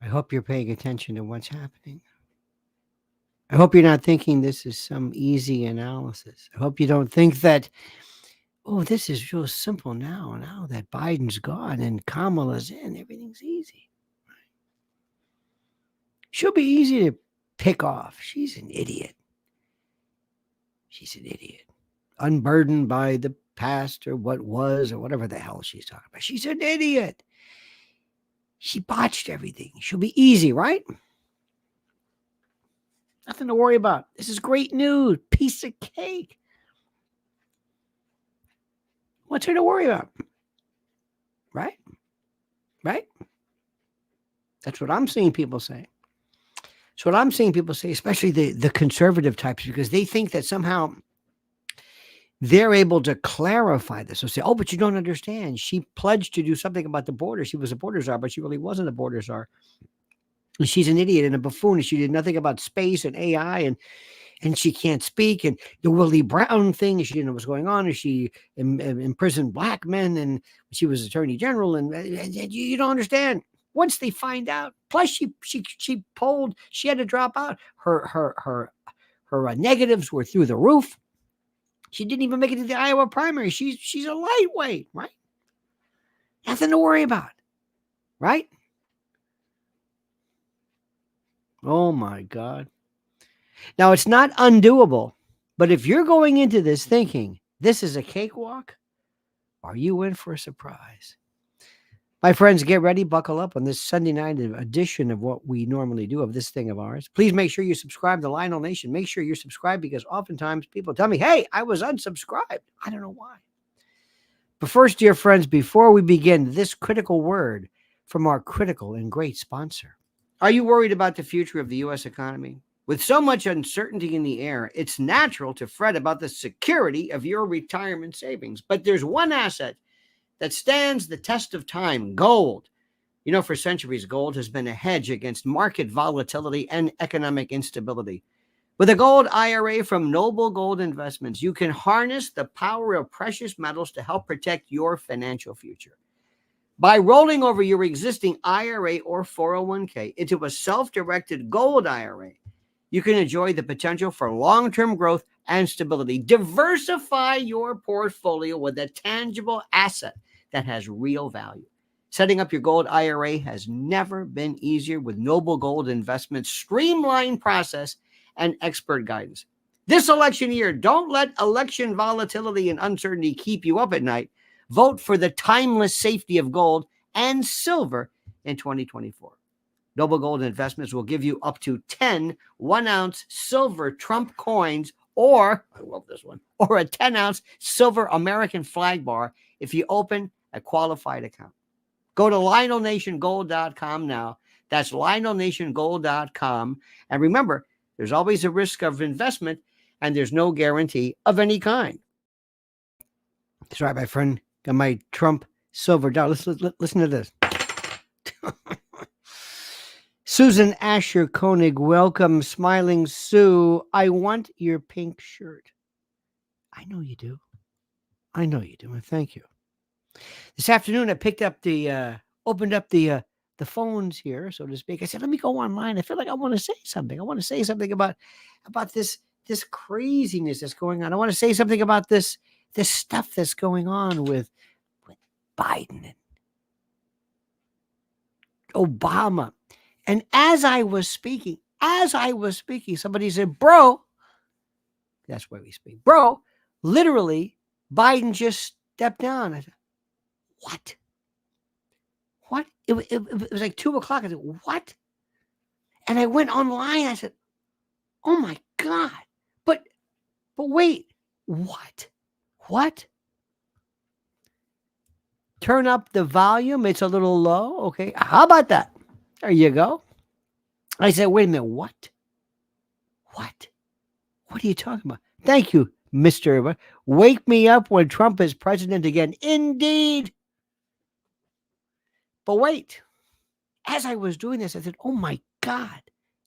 I hope you're paying attention to what's happening. I hope you're not thinking this is some easy analysis. I hope you don't think that, oh, this is real simple now that Biden's gone and Kamala's in, everything's easy. She'll be easy to pick off. She's an idiot. She's an idiot. Unburdened by the past or what was or whatever the hell she's talking about. She's an idiot. She botched everything. She'll be easy, right? Nothing to worry about. This is great news. Piece of cake. What's her to worry about? Right? Right? That's what I'm seeing people say. That's what I'm seeing people say, especially the conservative types, because they think that somehow they're able to clarify this. So say, oh, but you don't understand. She pledged to do something about the border. She was a border czar, but she really wasn't a border czar. She's an idiot and a buffoon. And she did nothing about space and AI, and she can't speak. And the Willie Brown thing, she didn't know what's going on. And she imprisoned black men, and she was attorney general. And you don't understand. Once they find out, plus she polled, she had to drop out. Her negatives were through the roof. She didn't even make it to the Iowa primary. She's a lightweight, right? Nothing to worry about, right? Oh my God. Now it's not undoable, but if you're going into this thinking this is a cakewalk, are you in for a surprise? My friends, get ready, buckle up on this Sunday night edition of what we normally do of this thing of ours. Please make sure you subscribe to Lionel Nation. Make sure you're subscribed, because oftentimes people tell me, hey, I was unsubscribed. I don't know why. But first, dear friends, before we begin, this critical word from our critical and great sponsor. Are you worried about the future of the U.S. economy? With so much uncertainty in the air, it's natural to fret about the security of your retirement savings. But there's one asset that stands the test of time: gold. You know, for centuries, gold has been a hedge against market volatility and economic instability. With a gold IRA from Noble Gold Investments, you can harness the power of precious metals to help protect your financial future. By rolling over your existing IRA or 401k into a self-directed gold IRA, you can enjoy the potential for long-term growth and stability. Diversify your portfolio with a tangible asset that has real value. Setting up your gold IRA has never been easier with Noble Gold Investments' streamlined process and expert guidance. This election year, don't let election volatility and uncertainty keep you up at night. Vote for the timeless safety of gold and silver in 2024. Noble Gold Investments will give you up to 10 1-ounce silver Trump coins, or, I love this one, or a 10-ounce silver American flag bar if you open a qualified account. Go to LionelNationGold.com now. That's LionelNationGold.com. And remember, there's always a risk of investment, and there's no guarantee of any kind. That's right, my friend. Got my Trump silver dollar. Listen to this. Susan Asher Koenig, welcome. Smiling Sue, I want your pink shirt. I know you do. I know you do, and thank you. This afternoon, I opened up the phones here, so to speak. I said, let me go online. I feel like I want to say something. I want to say something about this craziness that's going on. I want to say something about this stuff that's going on with Biden and Obama. And as I was speaking, somebody said, bro, that's why we speak. Bro, literally, Biden just stepped down. I said, what? What? It was like 2 o'clock. I said, what? And I went online. I said, oh my God. But wait, what? What? Turn up the volume. It's a little low. Okay. How about that? There you go. I said, wait a minute. What? What? What are you talking about? Thank you, Mr. Wake me up when Trump is president again. Indeed. But wait, as I was doing this, I said, oh my God,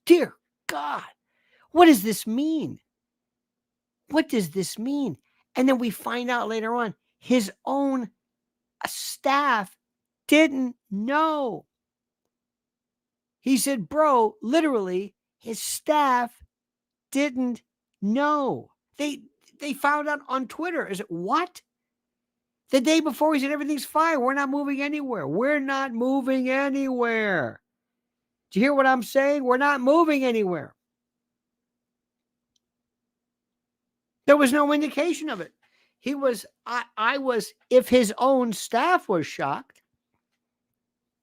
dear God, what does this mean? What does this mean? And then we find out later on, his own staff didn't know. He said, bro, literally, his staff didn't know. They found out on Twitter. Is it what? The day before, he said, everything's fine. We're not moving anywhere. We're not moving anywhere. Do you hear what I'm saying? We're not moving anywhere. There was no indication of it. I was, if his own staff was shocked,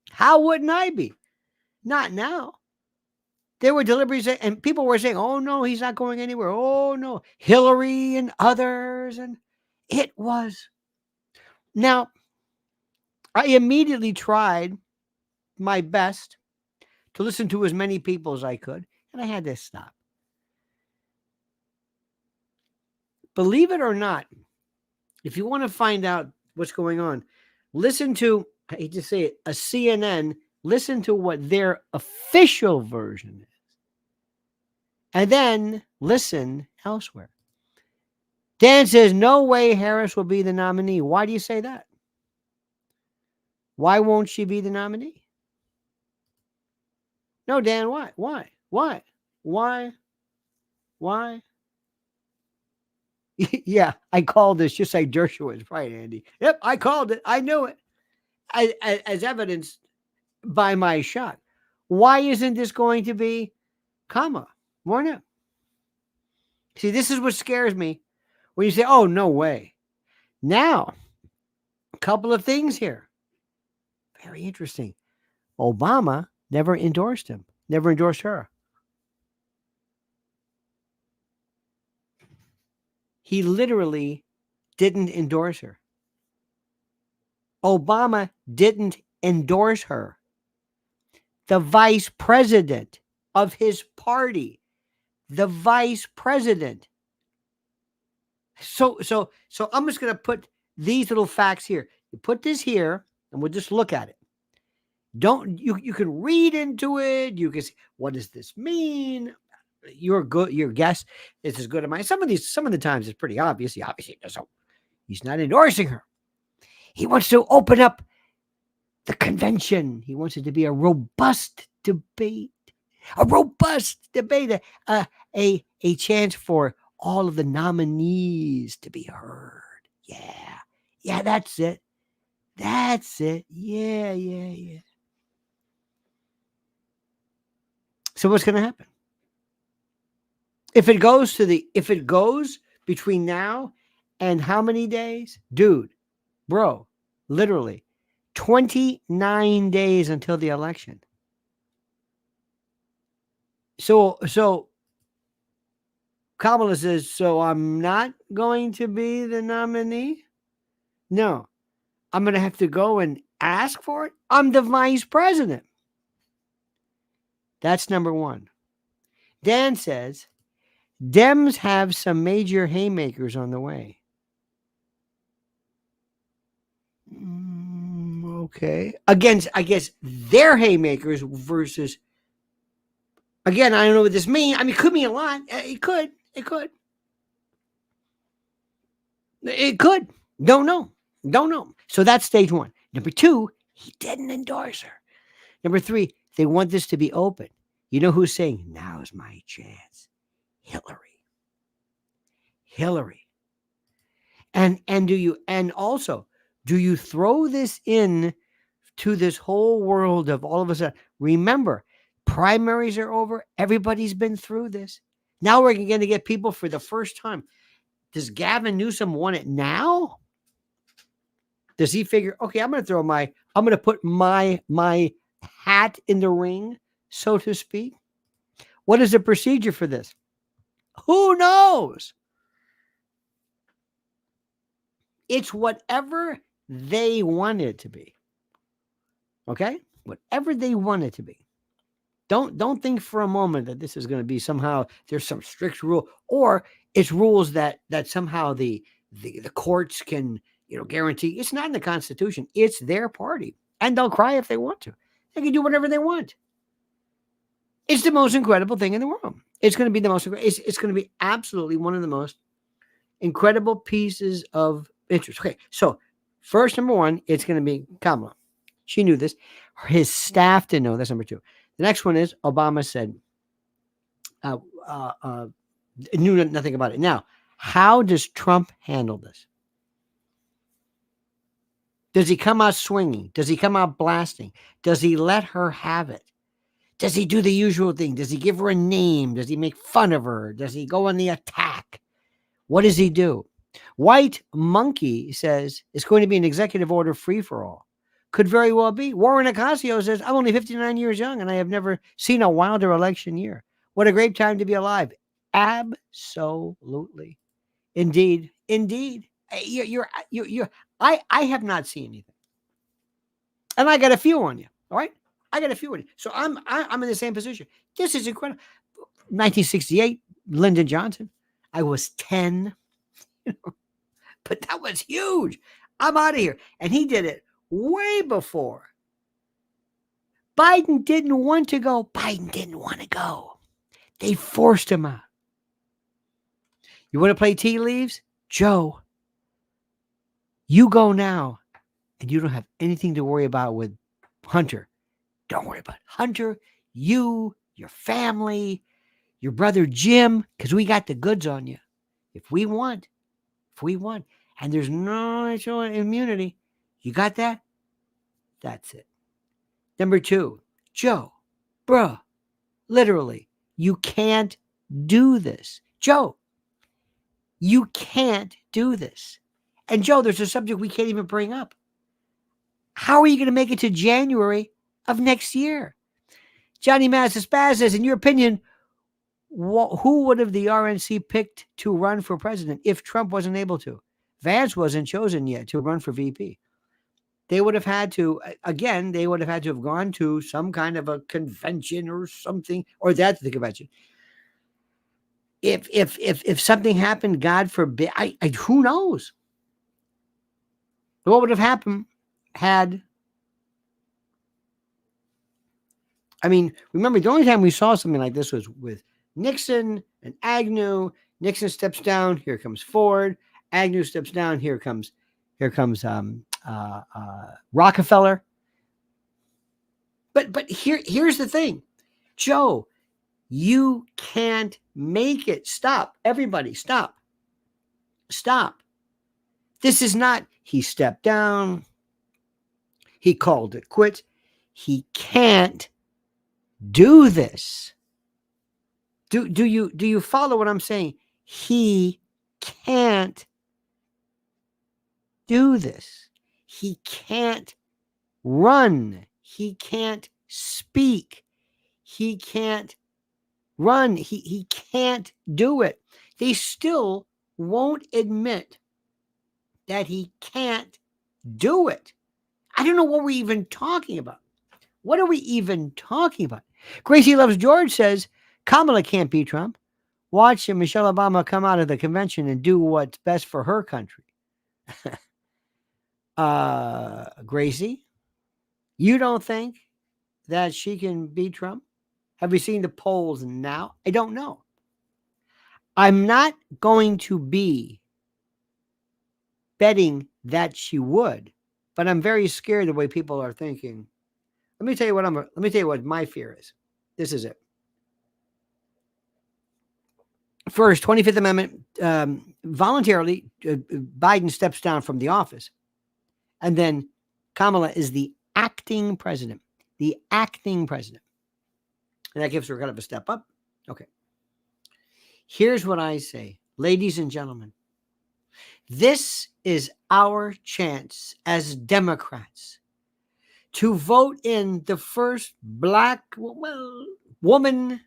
how wouldn't I be? Not now. There were deliveries and people were saying, oh no, he's not going anywhere. Oh no, Hillary and others. And it was. Now, I immediately tried my best to listen to as many people as I could, and I had to stop. Believe it or not, if you want to find out what's going on, listen to, I hate to say it, a CNN, listen to what their official version is. And then listen elsewhere. Dan says, no way Harris will be the nominee. Why do you say that? Why won't she be the nominee? No, Dan, why? Yeah, I called this just like Dershowitz. Right, Andy? Yep, I called it. I knew it. As evidenced by my shot. Why isn't this going to be Kamala? Why not? See, this is what scares me. When you say, oh, no way. Now, a couple of things here. Very interesting. Obama never endorsed him, never endorsed her. He literally didn't endorse her. Obama didn't endorse her. The vice president of his party, the vice president. So I'm just going to put these little facts here. You put this here, and we'll just look at it. You can read into it. You can see, what does this mean? Your guess is as good as mine. Some of the times it's pretty obvious. He obviously doesn't. He's not endorsing her. He wants to open up the convention. He wants it to be a robust debate. A chance for all of the nominees to be heard. Yeah, that's it. Yeah. So what's going to happen? If it goes between now and how many days? Dude, bro, literally 29 days until the election. So Kamala says, so I'm not going to be the nominee? No, I'm going to have to go and ask for it. I'm the vice president. That's number one. Dan says, Dems have some major haymakers on the way. Okay. Against, I guess, their haymakers versus, again, I don't know what this means. I mean, it could mean a lot. It could. Don't know. So that's stage one. Number two, he didn't endorse her. Number three, they want this to be open. You know who's saying, now's my chance? Hillary. And also, do you throw this in to this whole world of all of a sudden? Remember, primaries are over. Everybody's been through this. Now we're going to get people for the first time. Does Gavin Newsom want it now? Does he figure, okay, I'm going to put my hat in the ring, so to speak? What is the procedure for this? Who knows? It's whatever they want it to be. Okay? Whatever they want it to be. Don't think for a moment that this is going to be somehow there's some strict rule, or it's rules that somehow the courts can, guarantee. It's not in the Constitution. It's their party. And they'll cry if they want to. They can do whatever they want. It's the most incredible thing in the world. It's going to be it's going to be absolutely one of the most incredible pieces of interest. Okay, so first, number one, it's going to be Kamala. She knew this. His staff didn't know. That's number two. The next one is Obama said, uh, uh, uh, knew nothing about it. Now, how does Trump handle this? Does he come out swinging? Does he come out blasting? Does he let her have it? Does he do the usual thing? Does he give her a name? Does he make fun of her? Does he go on the attack? What does he do? White Monkey says it's going to be an executive order free for all. Could very well be. Warren Ocasio says, I'm only 59 years young and I have never seen a wilder election year. What a great time to be alive. Absolutely. Indeed. Indeed. I have not seen anything. And I got a few on you. All right. I got a few on you. So I'm in the same position. This is incredible. 1968, Lyndon Johnson. I was 10. But that was huge. I'm out of here. And he did it way before. Biden didn't want to go. Biden didn't want to go. They forced him out. You want to play tea leaves? Joe, you go now. And you don't have anything to worry about with Hunter. Don't worry about it. Hunter, you, your family, your brother Jim, because we got the goods on you. If we want, and there's no natural immunity, you got that? That's it. Number 2, Joe, bruh, literally, you can't do this. Joe, you can't do this. And Joe, there's a subject we can't even bring up. How are you going to make it to January of next year? Johnny Massaspaz says, in your opinion, who would have the RNC picked to run for president if Trump wasn't able to? Vance wasn't chosen yet to run for VP. They would have had to, again, have gone to some kind of a convention or something, or that's the convention. If something happened, God forbid, who knows? What would have happened had, remember the only time we saw something like this was with Nixon and Agnew. Nixon steps down, here comes Ford. Agnew steps down, here comes Rockefeller. But here's the thing, Joe, you can't make it. Stop, everybody, stop. This is not, he stepped down, he called it quits. He can't do this. Do you follow what I'm saying? He can't do this. He can't run. He can't speak. He can't run. He can't do it. They still won't admit that he can't do it. I don't know what we're even talking about. What are we even talking about? Gracie Loves George says, Kamala can't beat Trump. Watch Michelle Obama come out of the convention and do what's best for her country. Gracie, you don't think that she can beat Trump? Have we seen the polls now? I don't know. I'm not going to be betting that she would, but I'm very scared the way people are thinking. Let me tell you what my fear is. This is it. First, 25th Amendment, voluntarily, Biden steps down from the office. And then Kamala is the acting president. The acting president. And that gives her kind of a step up. Okay. Here's what I say. Ladies and gentlemen, this is our chance as Democrats to vote in the first black woman,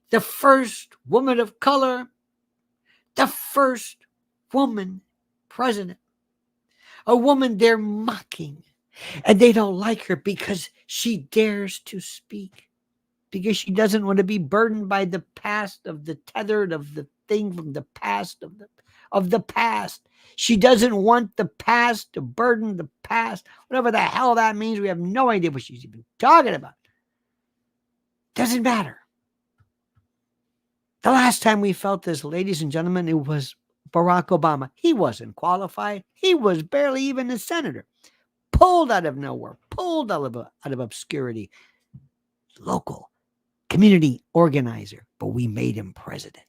the first woman of color, the first woman president. A woman they're mocking, and they don't like her because she dares to speak, because she doesn't want to be burdened by the past of the tethered of the thing from the past of the past. She doesn't want the past to burden the past, whatever the hell that means. We have no idea what she's even talking about. Doesn't matter. The last time we felt this, ladies and gentlemen, it was Barack Obama. He wasn't qualified. He was barely even a senator. Pulled out of nowhere. Pulled out of obscurity. local community organizer, but we made him president.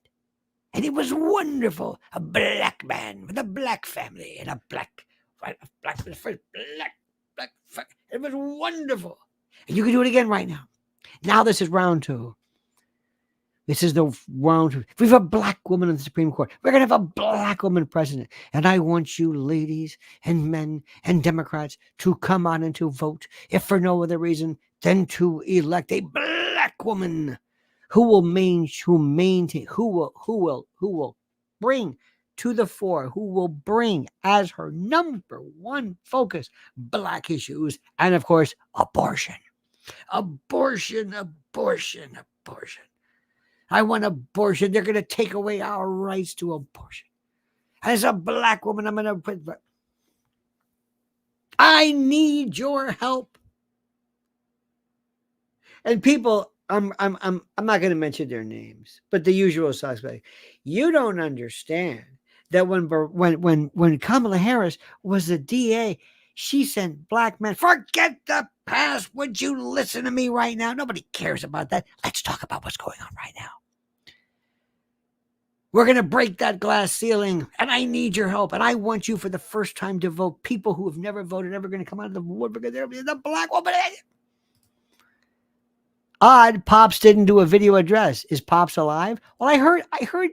And it was wonderful. A black man with a black family and a black. It was wonderful. And you can do it again right now. Now this is round 2. This is the round 2. If we have a black woman in the Supreme Court, we're going to have a black woman president. And I want you ladies and men and Democrats to come on and to vote, if for no other reason than to elect a black woman who will bring to the fore, who will bring as her number one focus black issues, and of course, abortion. Abortion. I want abortion. They're going to take away our rights to abortion. As a black woman, I'm going to put. I need your help. And people, I'm not going to mention their names, but the usual suspect. You don't understand that when Kamala Harris was the DA, she sent black men. Forget the past. Would you listen to me right now? Nobody cares about that. Let's talk about what's going on right now. We're going to break that glass ceiling, and I need your help. And I want you for the first time to vote. People who have never voted, ever going to come out of the woodwork. They're the black woman. Odd, Pops didn't do a video address. Is Pops alive? Well, I heard.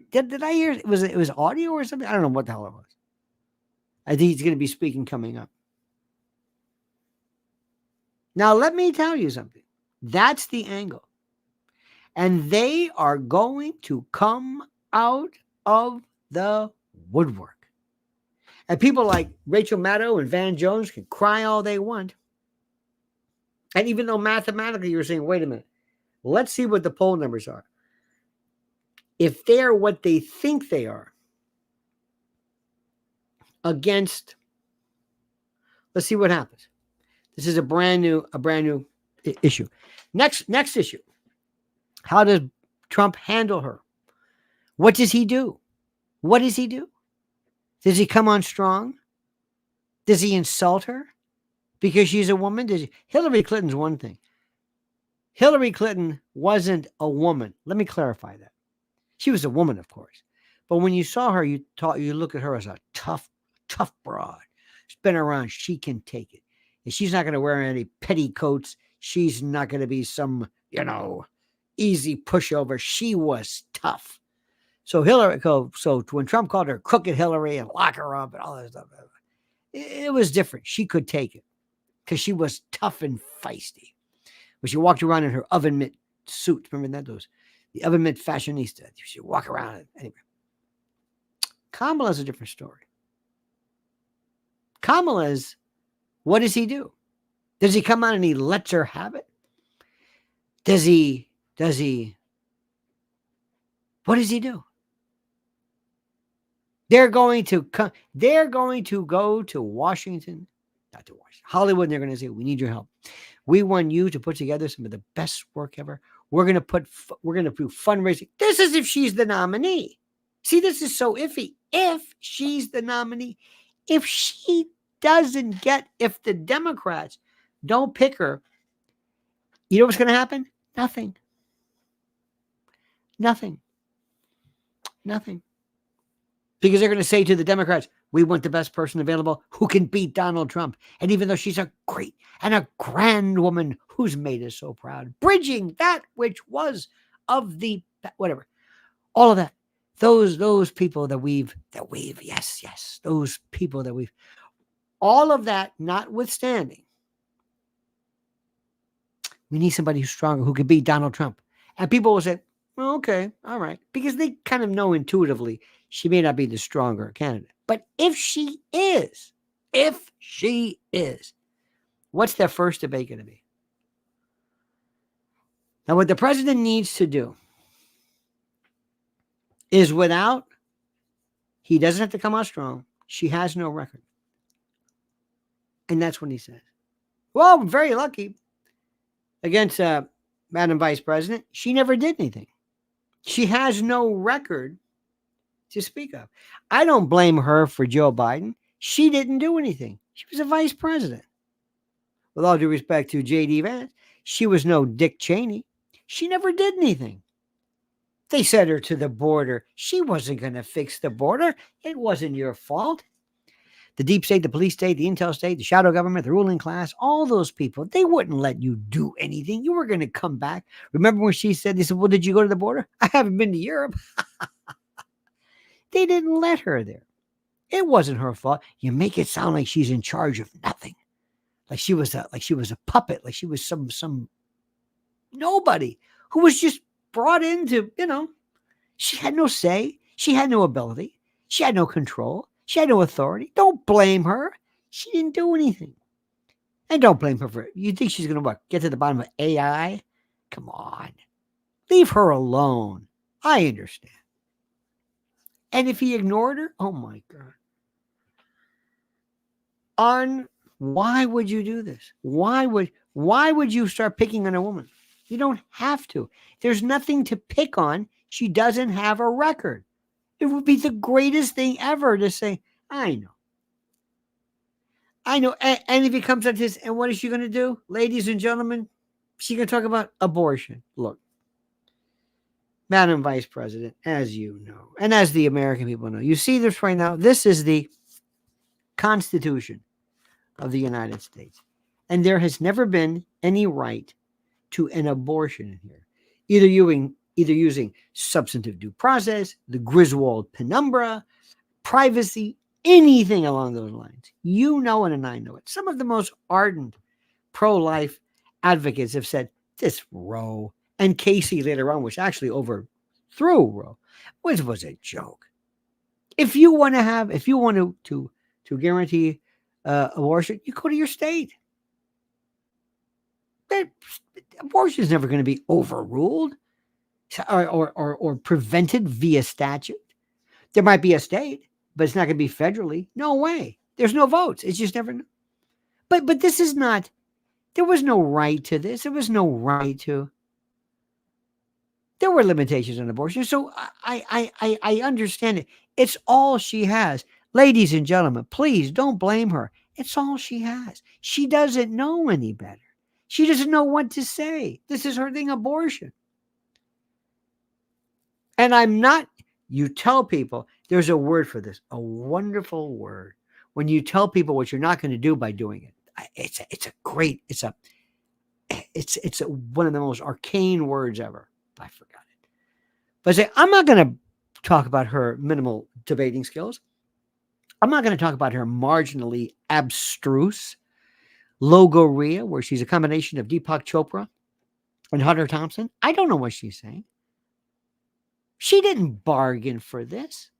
Did I hear? It was audio or something? I don't know what the hell it was. I think he's going to be speaking coming up. Now, let me tell you something. That's the angle. And they are going to come out of the woodwork. And people like Rachel Maddow and Van Jones can cry all they want. And even though mathematically you're saying, wait a minute, let's see what the poll numbers are. If they're what they think they are against, let's see what happens. This is a brand new issue. Next issue. How does Trump handle her? What does he do? What does he do? Does he come on strong? Does he insult her because she's a woman? Hillary Clinton's one thing. Hillary Clinton wasn't a woman. Let me clarify that. She was a woman, of course. But when you saw her, you look at her as a tough broad. She's been around. She can take it. And she's not going to wear any petticoats. She's not going to be some, easy pushover. She was tough. So when Trump called her crooked Hillary and lock her up and all that stuff, it was different. She could take it because she was tough and feisty. When she walked around in her oven mitt suit, remember that? The oven mitt fashionista. She would walk around. Anyway, Kamala's a different story. Kamala's, what does he do? Does he come out and he lets her have it? Does he, what does he do? They're going to go to Washington, not to Washington, Hollywood, and they're going to say, we need your help. We want you to put together some of the best work ever. We're going to do fundraising. This is if she's the nominee. See, this is so iffy. If she's the nominee, if she doesn't if the Democrats don't pick her, you know what's going to happen? Nothing. Because they're going to say to the Democrats, we want the best person available who can beat Donald Trump. And even though she's a great and a grand woman who's made us so proud, bridging that which was of the whatever, all of that, those people that we've, yes, those people that we've, all of that notwithstanding, we need somebody who's stronger, who can beat Donald Trump. And people will say, well, okay, all right, because they kind of know intuitively she may not be the stronger candidate. But if she is, what's their first debate going to be? Now, what the president needs to do is he doesn't have to come out strong. She has no record. And that's what he says. Well, I'm very lucky against Madam Vice President. She never did anything. She has no record to speak of. I don't blame her for Joe Biden. She didn't do anything. She was a vice president. With all due respect to J.D. Vance, she was no Dick Cheney. She never did anything. They sent her to the border. She wasn't going to fix the border. It wasn't your fault. The deep state, the police state, the intel state, the shadow government, the ruling class, all those people, they wouldn't let you do anything. You were going to come back. Remember when she said, they said, well, did you go to the border? I haven't been to Europe. They didn't let her there. It wasn't her fault. You make it sound like she's in charge of nothing. Like she was a puppet, like she was some nobody who was just brought in to, she had no say. She had no ability. She had no control. She had no authority. Don't blame her. She didn't do anything. And don't blame her for it. You think she's going to get to the bottom of AI? Come on. Leave her alone. I understand. And if he ignored her, oh my God. Why would you do this? Why would you start picking on a woman? You don't have to. There's nothing to pick on. She doesn't have a record. It would be the greatest thing ever to say, I know. And if he comes at this, and what is she going to do? Ladies and gentlemen, she's going to talk about abortion. Look, Madam Vice President, as you know, and as the American people know, you see this right now. This is the Constitution of the United States. And there has never been any right to an abortion in here. Either using substantive due process, the Griswold penumbra, privacy, anything along those lines. You know it and I know it. Some of the most ardent pro-life advocates have said this Roe and Casey later on, which actually overthrew Roe, was a joke. If you want to guarantee abortion, you go to your state. Abortion is never going to be overruled or prevented via statute. There might be a state, but it's not going to be federally. No way. There's no votes. It's just never. But this is not. There was no right to this. There was no right to. There were limitations on abortion, so I understand it. It's all she has. Ladies and gentlemen, please don't blame her. It's all she has. She doesn't know any better. She doesn't know what to say. This is her thing, abortion. And you tell people, there's a word for this, a wonderful word. When you tell people what you're not going to do by doing it, it's one of the most arcane words ever. I forgot it. But I say, I'm not going to talk about her minimal debating skills. I'm not going to talk about her marginally abstruse logorrhea, where she's a combination of Deepak Chopra and Hunter Thompson. I don't know what she's saying. She didn't bargain for this.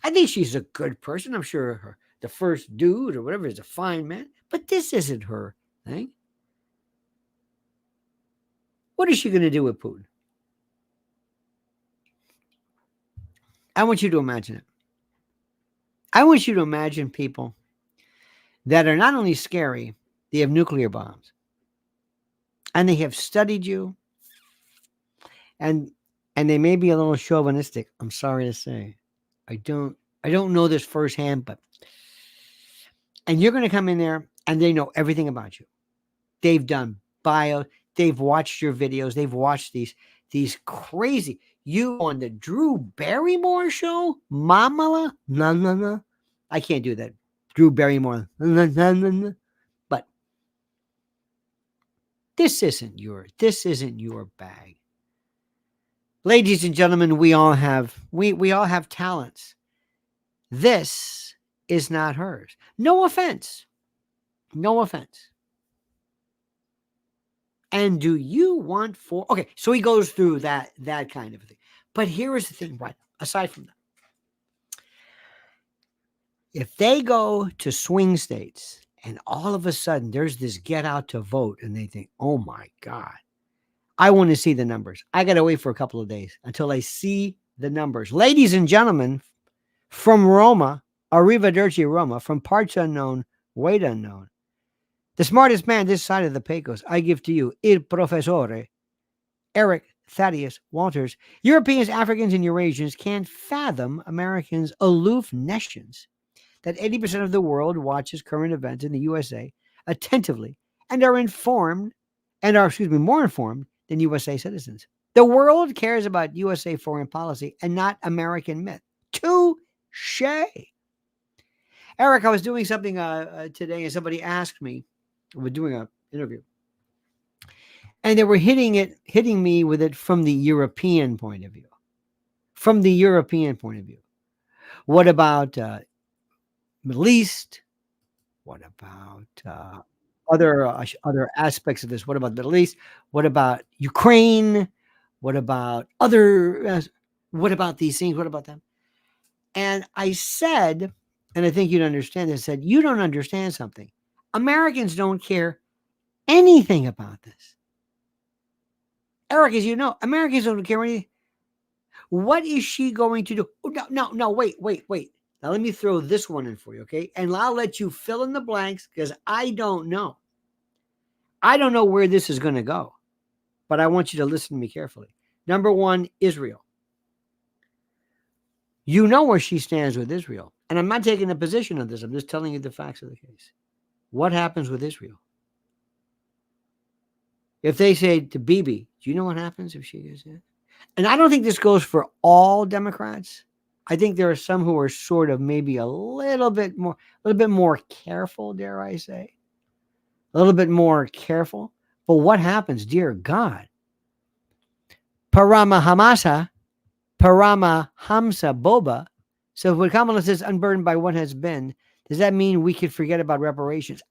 I think she's a good person. I'm sure the first dude or whatever is a fine man, but this isn't her thing. What is she going to do with Putin? I want you to imagine it. I want you to imagine people that are not only scary, they have nuclear bombs. And they have studied you. And they may be a little chauvinistic. I'm sorry to say. I don't know this firsthand, and you're going to come in there and they know everything about you. They've done bio, they've watched your videos, they've watched these crazy. You on the Drew Barrymore show? Mamala? No. I can't do that. Drew Barrymore. But this isn't your bag. Ladies and gentlemen, we all have talents. This is not hers. No offense. And do you want okay, so he goes through that kind of thing. But here is the thing, right? Aside from that, if they go to swing states and all of a sudden there's this get out to vote and they think, oh my God, I want to see the numbers. I got to wait for a couple of days until I see the numbers. Ladies and gentlemen, from Roma, arrivederci Roma, from parts unknown, weight unknown, the smartest man this side of the Pecos, I give to you, il professore, Eric Thaddeus Walters. Europeans, Africans, and Eurasians can't fathom Americans' aloof nations. That 80% of the world watches current events in the USA attentively and are more informed than USA citizens. The world cares about USA foreign policy and not American myth. Touche. Eric, I was doing something today, and somebody asked me. We're doing an interview, and they were hitting me with it from the European point of view. From the European point of view, what about Middle East? What about other aspects of this? What about Middle East? What about Ukraine? What about what about these things? What about them? And I said, and I think you'd understand this, I said, you don't understand something. Americans don't care anything about this. Eric, as you know, Americans don't care anything. What is she going to do? Oh, no, wait. Now let me throw this one in for you, okay? And I'll let you fill in the blanks because I don't know. I don't know where this is going to go, but I want you to listen to me carefully. Number one, Israel. You know where she stands with Israel. And I'm not taking a position on this. I'm just telling you the facts of the case. What happens with Israel? If they say to Bibi, do you know what happens if she is it? And I don't think this goes for all Democrats. I think there are some who are sort of maybe a little bit more careful, dare I say. A little bit more careful. But what happens, dear God? Parama Hamsa Boba. So when Kamala says unburdened by what has been, does that mean we could forget about reparations?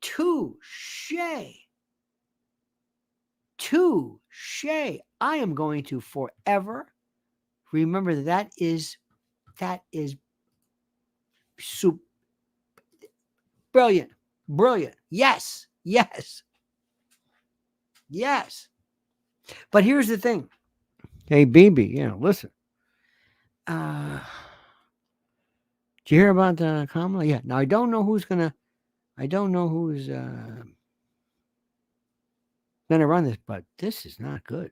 Touche. I am going to forever remember that is brilliant. Yes. But here's the thing. Hey, Bibi, listen. Did you hear about Kamala? Yeah. Now I don't know who's gonna run this, but this is not good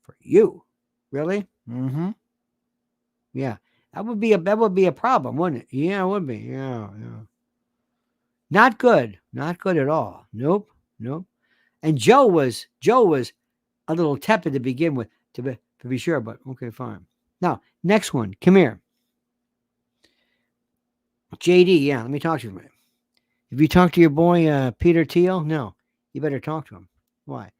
for you. Really? Mm-hmm. Yeah. That would be a problem, wouldn't it? Yeah, it would be. Yeah. Not good. Not good at all. Nope. And Joe was a little tepid to begin with, to be sure, but okay, fine. Now, next one. Come here. JD, yeah, let me talk to you a minute. Have you talked to your boy Peter Thiel? No. You better talk to him. Why?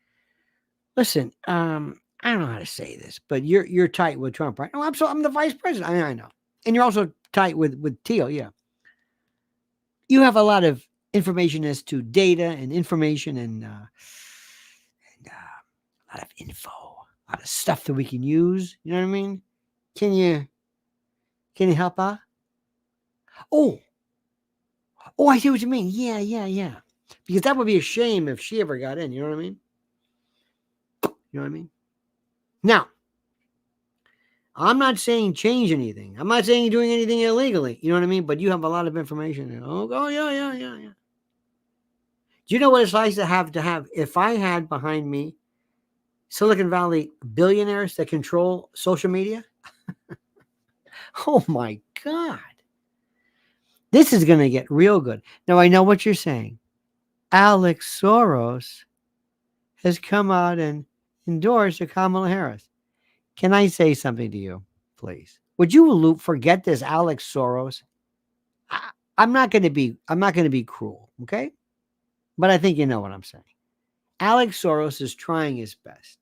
Listen, I don't know how to say this, but you're tight with Trump, right? Oh, I'm the vice president. I know. And you're also tight with Thiel, yeah. You have a lot of information as to data and information and a lot of info, a lot of stuff that we can use. You know what I mean? Can you help out? Oh, I see what you mean. Yeah. Because that would be a shame if she ever got in. You know what I mean? Now, I'm not saying change anything. I'm not saying doing anything illegally. You know what I mean? But you have a lot of information. Oh, yeah. Do you know what it's like to have, if I had behind me Silicon Valley billionaires that control social media? Oh my God. This is going to get real good. Now, I know what you're saying. Alex Soros has come out and endorsed Kamala Harris. Can I say something to you, please? Would you forget this Alex Soros? I'm not going to be cruel, okay? But I think you know what I'm saying. Alex Soros is trying his best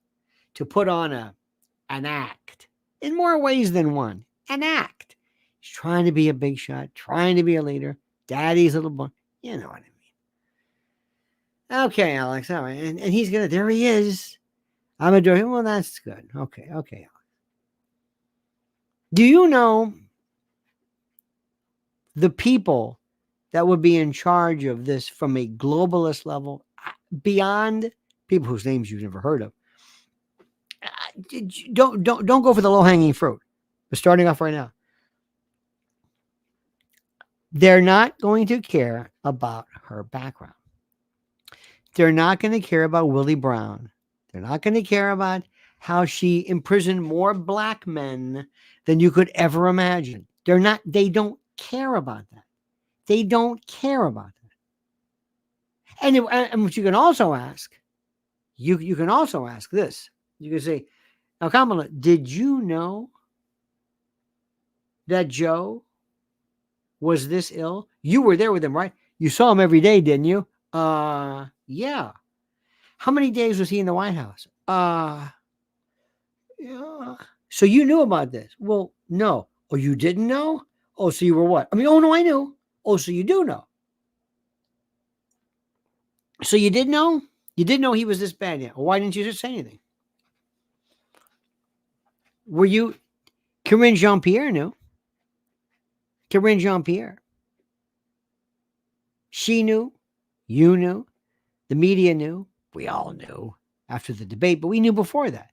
to put on an act in more ways than one. An act. He's trying to be a big shot, trying to be a leader. Daddy's little boy. You know what I mean. Okay, Alex. All right. And he's going to, there he is. I'm adoring him. Well, that's good. Okay, Alex. Do you know the people that would be in charge of this from a globalist level, beyond people whose names you've never heard of? Don't go for the low-hanging fruit. We're starting off right now. They're not going to care about her background. They're not going to care about Willie Brown. They're not going to care about how she imprisoned more black men than you could ever imagine. They don't care about that. They don't care about that. And what you can also ask, You can also ask this. You can say, now, Kamala, did you know that Joe was this ill? You were there with him, right? You saw him every day, didn't you? Yeah. How many days was he in the White House? Yeah. So you knew about this? Well, no. Oh, you didn't know? Oh, so you were what? I mean, oh no, I knew. Oh, so you do know. So you did know? You did know he was this bad, yeah. Well, why didn't you just say anything? Were you Corinne Jean-Pierre knew? Corinne Jean-Pierre. She knew. You knew. The media knew. We all knew after the debate, but we knew before that.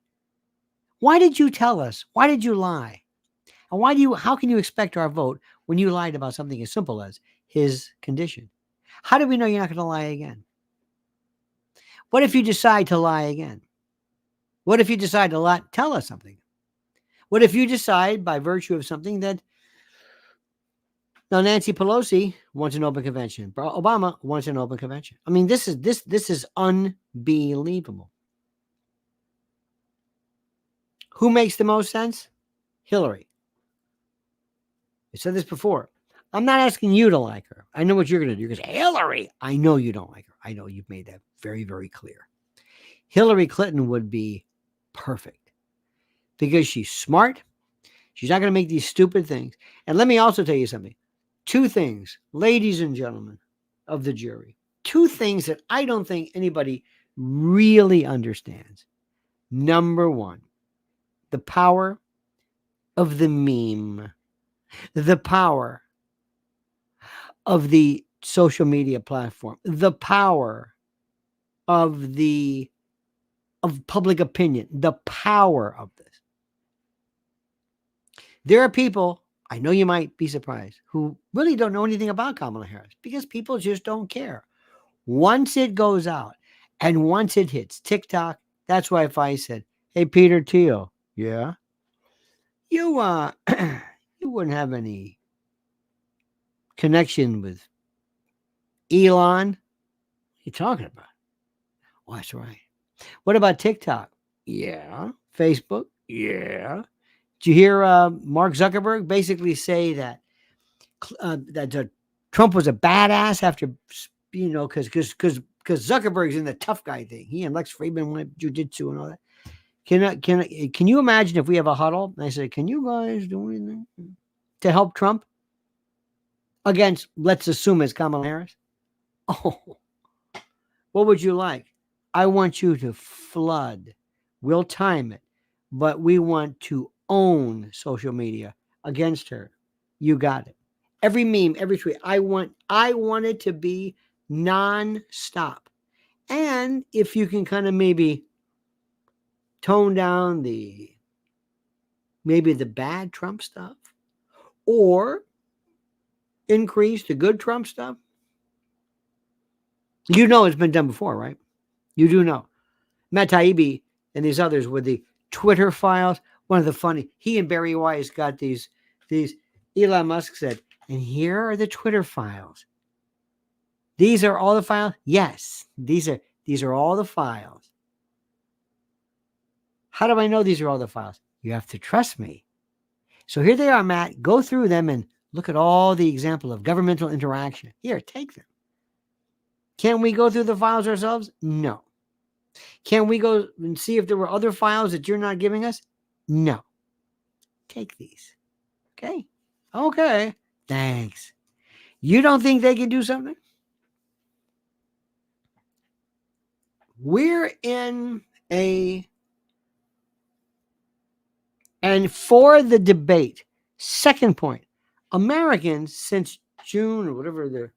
Why did you tell us? Why did you lie? And how can you expect our vote when you lied about something as simple as his condition? How do we know you're not going to lie again? What if you decide to lie again? What if you decide to tell us something? What if you decide by virtue of something that now Nancy Pelosi wants an open convention, Obama wants an open convention? I mean, this is unbelievable. Who makes the most sense? Hillary. I said this before. I'm not asking you to like her. I know what you're going to do. You're going to say, Hillary. I know you don't like her. I know you've made that very, very clear. Hillary Clinton would be perfect because she's smart. She's not going to make these stupid things. And let me also tell you something. Two things, ladies and gentlemen of the jury. Two things that I don't think anybody really understands. Number one, the power of the meme. The power of the social media platform, the power of public opinion, the power of this. There are people, I know you might be surprised, who really don't know anything about Kamala Harris because people just don't care. Once it goes out and once it hits TikTok, that's why if I said, hey, Peter Thiel, yeah, you you wouldn't have any connection with Elon. What are you talking about? Oh, that's right. What about TikTok? Yeah. Facebook? Yeah. Did you hear Mark Zuckerberg basically say that Trump was a badass after, because Zuckerberg's in the tough guy thing. He and Lex Friedman went jujitsu and all that. Can you imagine if we have a huddle and I say, can you guys do anything to help Trump against, let's assume it's Kamala Harris? Oh, what would you like? I want you to flood. We'll time it, but we want to own social media against her. You got it. Every meme, every tweet. I want it to be non-stop. And if you can kind of maybe tone down maybe the bad Trump stuff or increase the good Trump stuff. You know it's been done before, right? You do know. Matt Taibbi and these others with the Twitter files. One of the funny, he and Barry Weiss got these Elon Musk said, and here are the Twitter files. These are all the files? Yes, these are all the files. How do I know these are all the files? You have to trust me. So here they are, Matt. Go through them and look at all the example of governmental interaction. Here, take them. Can we go through the files ourselves? No. Can we go and see if there were other files that you're not giving us? No. Take these. Okay. Okay. Thanks. You don't think they can do something? We're in and for the debate, second point, Americans since June or whatever the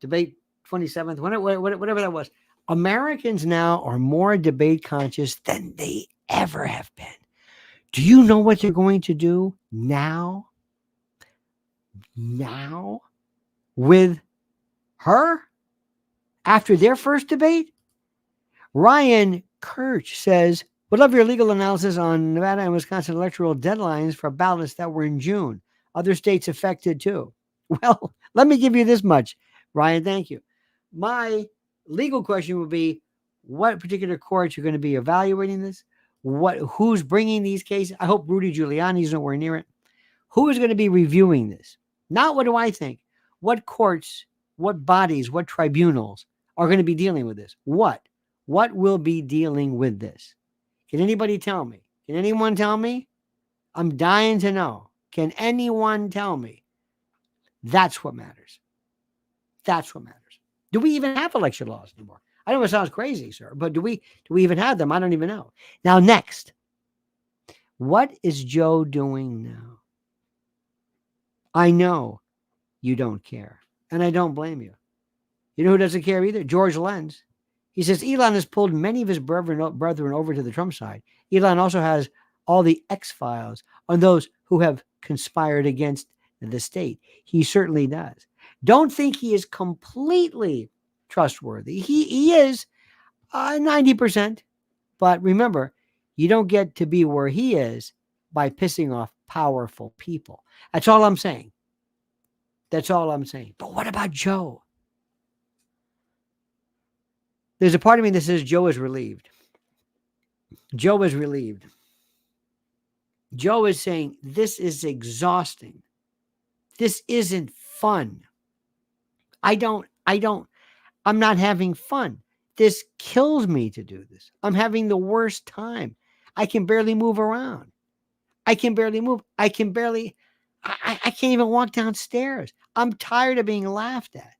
debate 27th, whatever that was, Americans now are more debate conscious than they ever have been. Do you know what they're going to do now? Now? With her? After their first debate? Ryan Kirch says, would love your legal analysis on Nevada and Wisconsin electoral deadlines for ballots that were in June. Other states affected too. Well, let me give you this much, Ryan. Thank you. My legal question would be, what particular courts are going to be evaluating this, who's bringing these cases. I hope Rudy Giuliani's nowhere near it. Who is going to be reviewing this? Not what do I think. What courts, what bodies, what tribunals are going to be dealing with this? What will be dealing with this? Can anybody tell me? Can anyone tell me? I'm dying to know. Can anyone tell me? That's what matters. That's what matters. Do we even have election laws anymore? I know it sounds crazy, sir, but do we even have them? I don't even know. Now, next, what is Joe doing now? I know you don't care, and I don't blame you. You know who doesn't care either? George Lenz. He says Elon has pulled many of his brethren over to the Trump side. Elon also has all the X-files on those who have conspired against the state. He certainly does. Don't think he is completely trustworthy. He is 90%. But remember, you don't get to be where he is by pissing off powerful people. That's all I'm saying. That's all I'm saying. But what about Joe? There's a part of me that says Joe is relieved. Joe is relieved. Joe is saying, this is exhausting. This isn't fun. I'm not having fun. This kills me to do this. I'm having the worst time. I can barely move around. I can't even walk downstairs. I'm tired of being laughed at.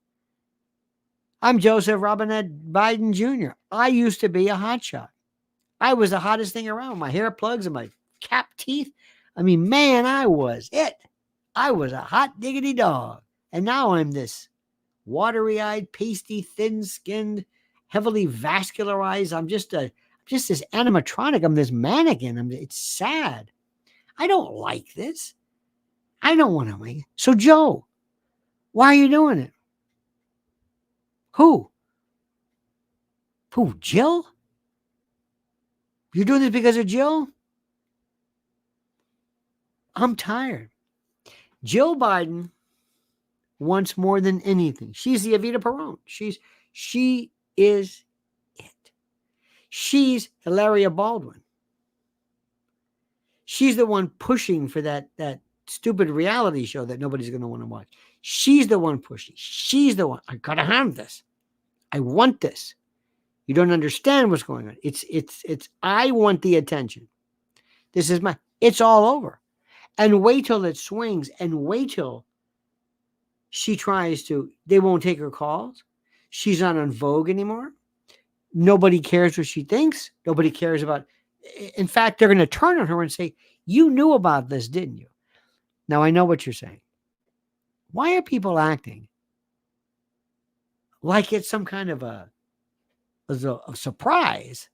I'm Joseph Robinette Biden Jr. I used to be a hotshot. I was the hottest thing around. My hair plugs and my cap teeth. I mean, man, I was it. I was a hot diggity dog. And now I'm this watery-eyed, pasty, thin-skinned, heavily vascularized. I'm just this animatronic. I'm this mannequin. It's sad. I don't like this. I don't want to make it. So, Joe, why are you doing it? Who? Jill? You're doing this because of Jill? I'm tired. Jill Biden wants more than anything. She's the Evita Peron. She is it. She's Hilaria Baldwin. She's the one pushing for that stupid reality show that nobody's going to want to watch. She's the one pushing. She's the one. I got to have this. I want this. You don't understand what's going on. It's I want the attention. This is it's all over. And wait till it swings, and wait till she tries to, they won't take her calls. She's not on Vogue anymore. Nobody cares what she thinks. Nobody cares about, in fact, they're going to turn on her and say, you knew about this, didn't you? Now, I know what you're saying. Why are people acting like it's some kind of a surprise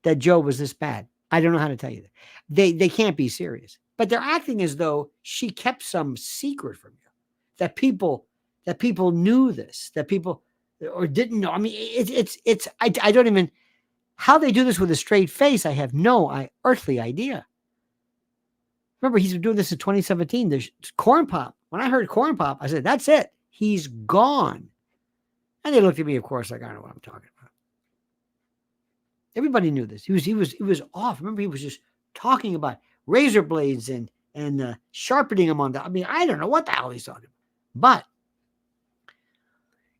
that Joe was this bad? I don't know how to tell you that. They can't be serious. But they're acting as though she kept some secret from you, that people knew this, that people or didn't know. I mean, I don't even, how they do this with a straight face, I have no earthly idea. Remember, he's been doing this in 2017. There's Corn Pop. When I heard Corn Pop, I said, that's it. He's gone. And they looked at me, of course, like, I don't know what I'm talking about. Everybody knew this. He was off. Remember, he was just talking about razor blades and sharpening them on the, I mean, I don't know what the hell he's talking about. But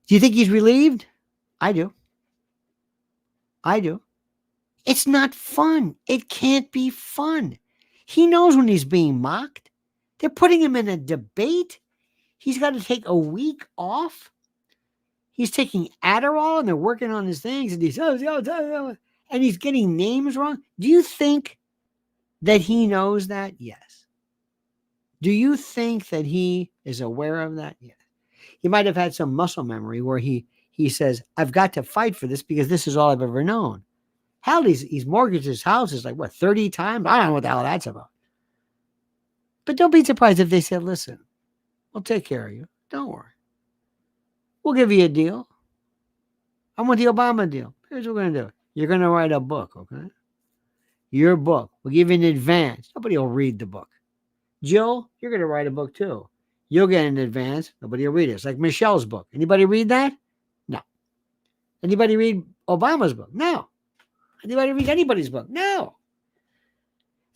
do you think he's relieved? I do. It's not fun. It can't be fun. He knows when he's being mocked. They're putting him in a debate. He's got to take a week off. He's taking Adderall and they're working on his things and he's getting names wrong. Do you think that he knows that? Yes. Do you think that he is aware of that? Yes. He might have had some muscle memory where he says, I've got to fight for this because this is all I've ever known. Hell, he's mortgaged his house is like, 30 times? I don't know what the hell that's about. But don't be surprised if they said, listen, we'll take care of you. Don't worry. We'll give you a deal. I want the Obama deal. Here's what we're going to do. You're going to write a book, okay? Your book. We'll give you an advance. Nobody will read the book. Jill, you're going to write a book too. You'll get an advance. Nobody will read it. It's like Michelle's book. Anybody read that? No. Anybody read Obama's book? No. Anybody read anybody's book? No.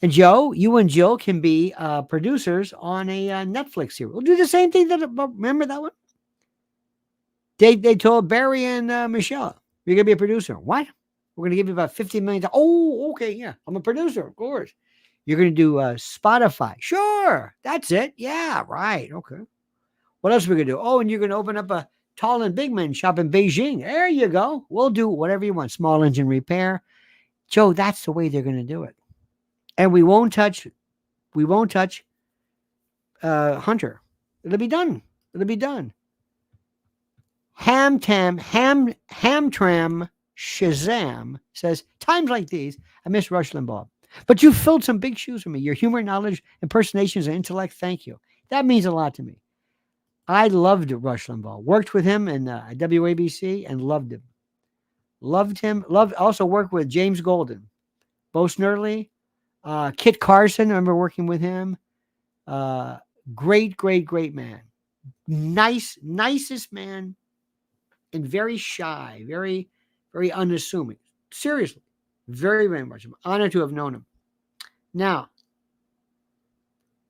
And Joe, you and Jill can be producers on a Netflix series. We'll do the same thing. Remember that one? They told Barry and Michelle, you're going to be a producer. What? We're going to give you about $50 million. Oh, okay. Yeah, I'm a producer, of course. You're going to do Spotify. Sure. That's it. Yeah, right. Okay. What else are we going to do? Oh, and you're going to open up a tall and big man shop in Beijing. There you go. We'll do whatever you want. Small engine repair. Joe, that's the way they're going to do it. And we won't touch Hunter. It'll be done. Hamtram Shazam says, times like these, I miss Rush Limbaugh. But you filled some big shoes for me. Your humor, knowledge, impersonations, and intellect, thank you. That means a lot to me. I loved Rush Limbaugh. Worked with him in WABC and loved him. Also worked with James Golden. Bo Snerdley. Kit Carson, I remember working with him. Great man. Nicest man. And very shy, very, very unassuming. Seriously, very, very much. I'm honored to have known him. Now,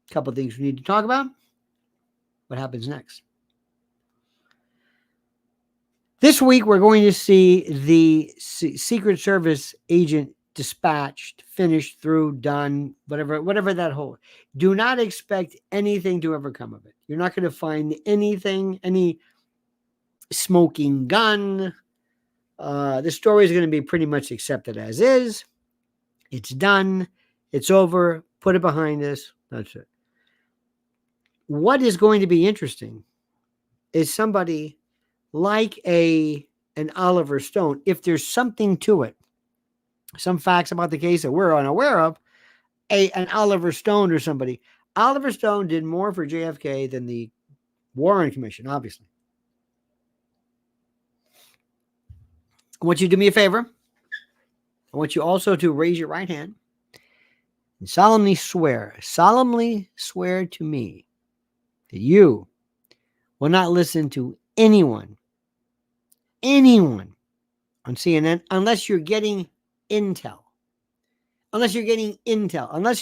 a couple of things we need to talk about. What happens next? This week, we're going to see the Secret Service agent dispatched, finished, through, done, whatever that whole. Do not expect anything to ever come of it. You're not going to find anything, any smoking gun. The story is going to be pretty much accepted as is. It's done. It's over. Put it behind us. That's it. What is going to be interesting is somebody like an Oliver Stone, if there's something to it, some facts about the case that we're unaware of, an Oliver Stone or somebody. Oliver Stone did more for JFK than the Warren Commission, obviously. I want you to do me a favor. I want you also to raise your right hand and solemnly swear to me that you will not listen to anyone on CNN unless you're getting intel. Unless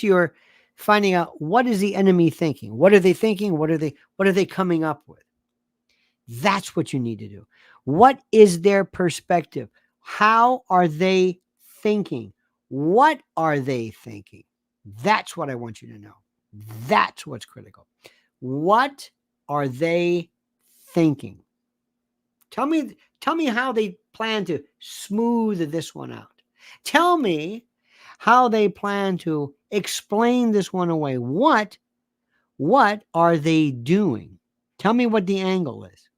you're finding out what is the enemy thinking. What are they thinking? What are they coming up with? That's what you need to do. What is their perspective? How are they thinking? What are they thinking? That's what I want you to know. That's what's critical. What are they thinking? Tell me how they plan to smooth this one out. Tell me how they plan to explain this one away. What are they doing? Tell me what the angle is.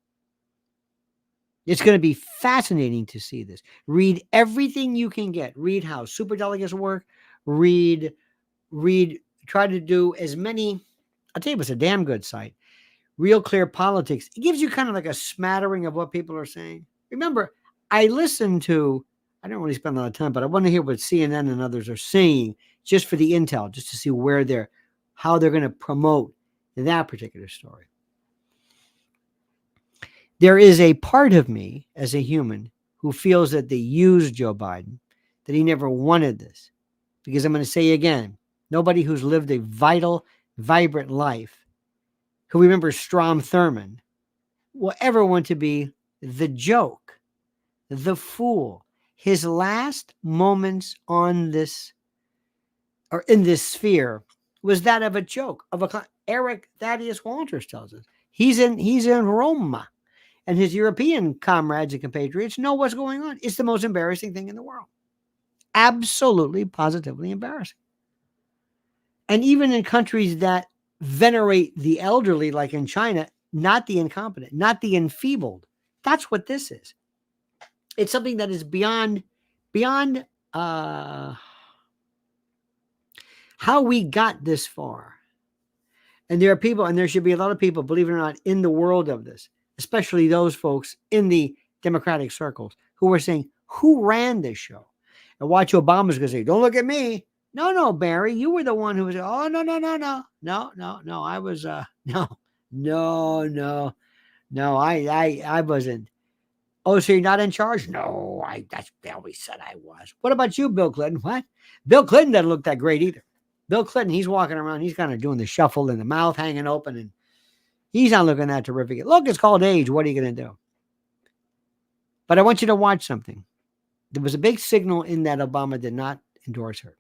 It's going to be fascinating to see this. Read everything you can get. Read how superdelegates work. Read, try to do as many. I'll tell you, it's a damn good site. Real Clear Politics. It gives you kind of like a smattering of what people are saying. Remember, I don't really spend a lot of time, but I want to hear what CNN and others are saying just for the intel, just to see how they're going to promote that particular story. There is a part of me as a human who feels that they used Joe Biden, that he never wanted this. Because I'm going to say again, nobody who's lived a vital, vibrant life, who remembers Strom Thurmond, will ever want to be the joke, the fool. His last moments on this, or in this sphere, was that of a joke. Eric Thaddeus Walters tells us. He's in Rome. And his European comrades and compatriots know what's going on. It's the most embarrassing thing in the world. Absolutely, positively embarrassing. And even in countries that venerate the elderly, like in China, not the incompetent, not the enfeebled. That's what this is. It's something that is beyond how we got this far. And there are people, and there should be a lot of people, believe it or not, in the world of this, especially those folks in the Democratic circles who are saying, who ran this show? And watch Obama's going to say, don't look at me. No, Barry, you were the one who was, oh, no. I was, no, I wasn't. Oh, so you're not in charge? No, they always said I was. What about you, Bill Clinton? What? Bill Clinton doesn't look that great either. Bill Clinton, he's walking around, he's kind of doing the shuffle and the mouth hanging open, and he's not looking that terrific. Look, it's called age. What are you going to do? But I want you to watch something. There was a big signal in that Obama did not endorse her.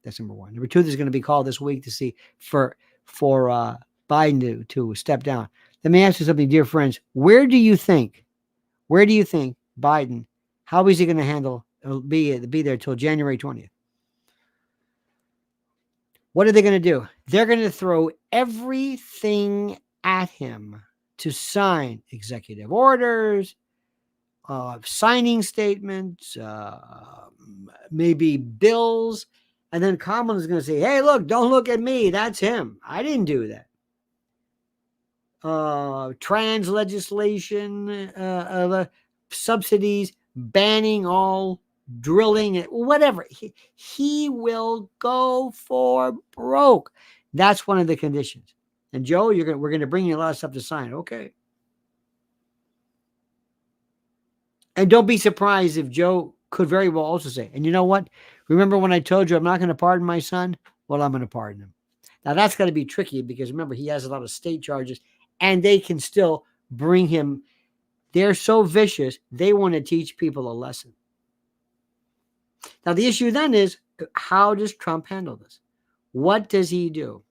That's number one. Number two, there's going to be called this week to see for Biden to step down. Let me ask you something, dear friends. Where do you think Biden, how is he going to handle, be there till January 20th? What are they going to do? They're going to throw everything at him to sign executive orders, signing statements, maybe bills. And then Kamala is going to say, hey, look, don't look at me. That's him. I didn't do that. Trans legislation, subsidies, banning all drilling, whatever. He will go for broke. That's one of the conditions. And Joe, we're going to bring you a lot of stuff to sign. Okay. And don't be surprised if Joe could very well also say, and you know what? Remember when I told you I'm not going to pardon my son? Well, I'm going to pardon him. Now, that's going to be tricky because remember, he has a lot of state charges and they can still bring him. They're so vicious, they want to teach people a lesson. Now, the issue then is, how does Trump handle this? What does he do?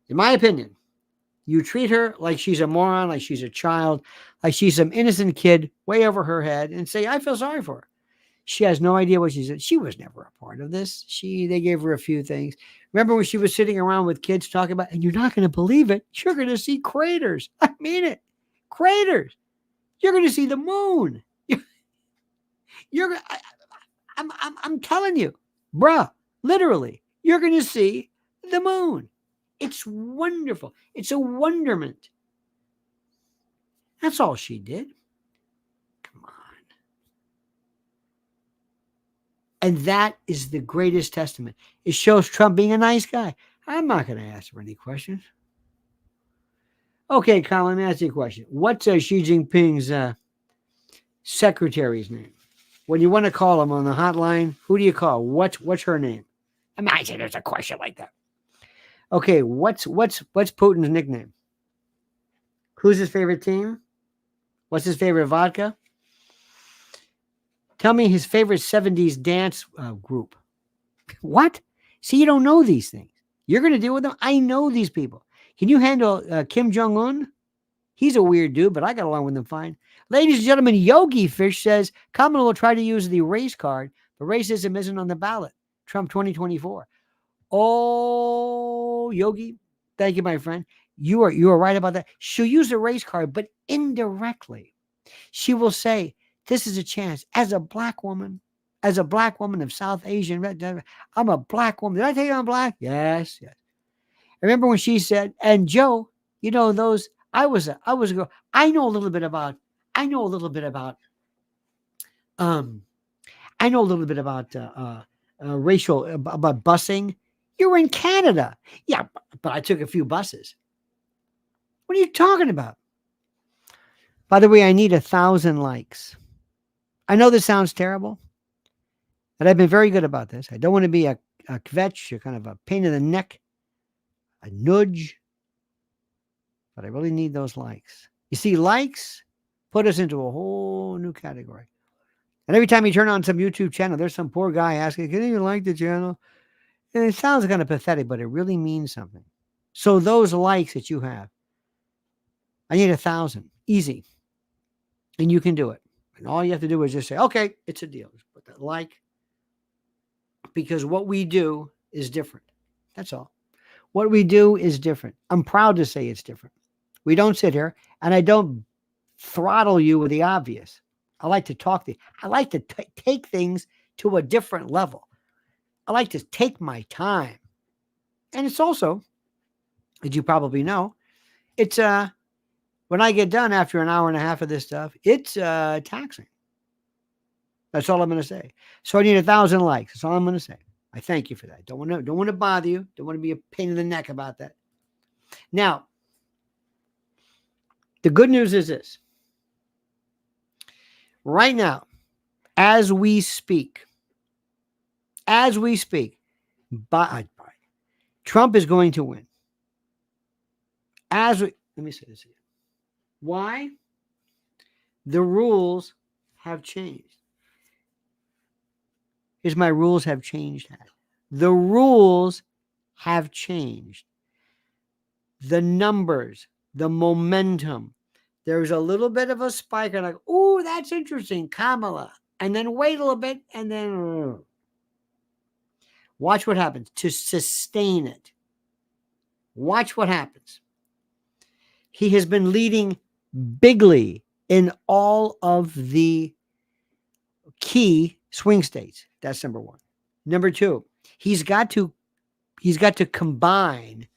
In my opinion, you treat her like she's a moron, like she's a child, like she's some innocent kid way over her head and say, I feel sorry for her. She has no idea what she said. She was never a part of this. They gave her a few things. Remember when she was sitting around with kids talking about, and you're not going to believe it, you're going to see craters. I mean it. Craters. You're going to see the moon. I'm telling you, bruh, literally, you're going to see the moon. It's wonderful. It's a wonderment. That's all she did. Come on. And that is the greatest testament. It shows Trump being a nice guy. I'm not going to ask her any questions. Okay, Colin, let me ask you a question. What's Xi Jinping's secretary's name? When you want to call him on the hotline, who do you call? What's her name? Imagine there's a question like that. Okay, what's Putin's nickname? Who's his favorite team? What's his favorite vodka? Tell me his favorite 70s dance group. What? See, you don't know these things. You're going to deal with them? I know these people. Can you handle Kim Jong-un? He's a weird dude, but I got along with him fine. Ladies and gentlemen, Yogi Fish says Kamala will try to use the race card, but racism isn't on the ballot. Trump 2024. Oh, Yogi, thank you, my friend. You are right about that. She'll use the race card, but indirectly. She will say, this is a chance as a black woman of South Asian. I'm a black woman. Did I tell you I'm black? Yes. Remember when she said, and Joe, you know, those, I was a girl. I know a little bit about racial, about busing. You're in Canada. Yeah, but I took a few buses. What are you talking about? By the way, I need 1,000 likes. I know this sounds terrible, but I've been very good about this. I don't want to be a kvetch, a kind of a pain in the neck, a nudge, but I really need those likes. You see, likes put us into a whole new category. And every time you turn on some YouTube channel, there's some poor guy asking, can you like the channel? And it sounds kind of pathetic, but it really means something. So those likes that you have, I need 1,000. Easy. And you can do it. And all you have to do is just say, okay, it's a deal. Just put that like. Because what we do is different. That's all. What we do is different. I'm proud to say it's different. We don't sit here, and I don't throttle you with the obvious. I like to talk to you. I like to take things to a different level. I like to take my time. And it's also, as you probably know, it's when I get done after an hour and a half of this stuff, it's taxing. That's all I'm going to say. So I need 1,000 likes. That's all I'm going to say. I thank you for that. Don't want to bother you. Don't want to be a pain in the neck about that. Now, the good news is this. right now, as we speak, Trump is going to win. Let me say this again. Why? The rules have changed. Here's my rules have changed. The rules have changed. The numbers, the momentum. There's a little bit of a spike. And like, ooh, that's interesting, Kamala. And then wait a little bit, and then watch what happens to sustain it. Watch what happens. He has been leading bigly in all of the key swing states. That's number one. Number two, he's got to combine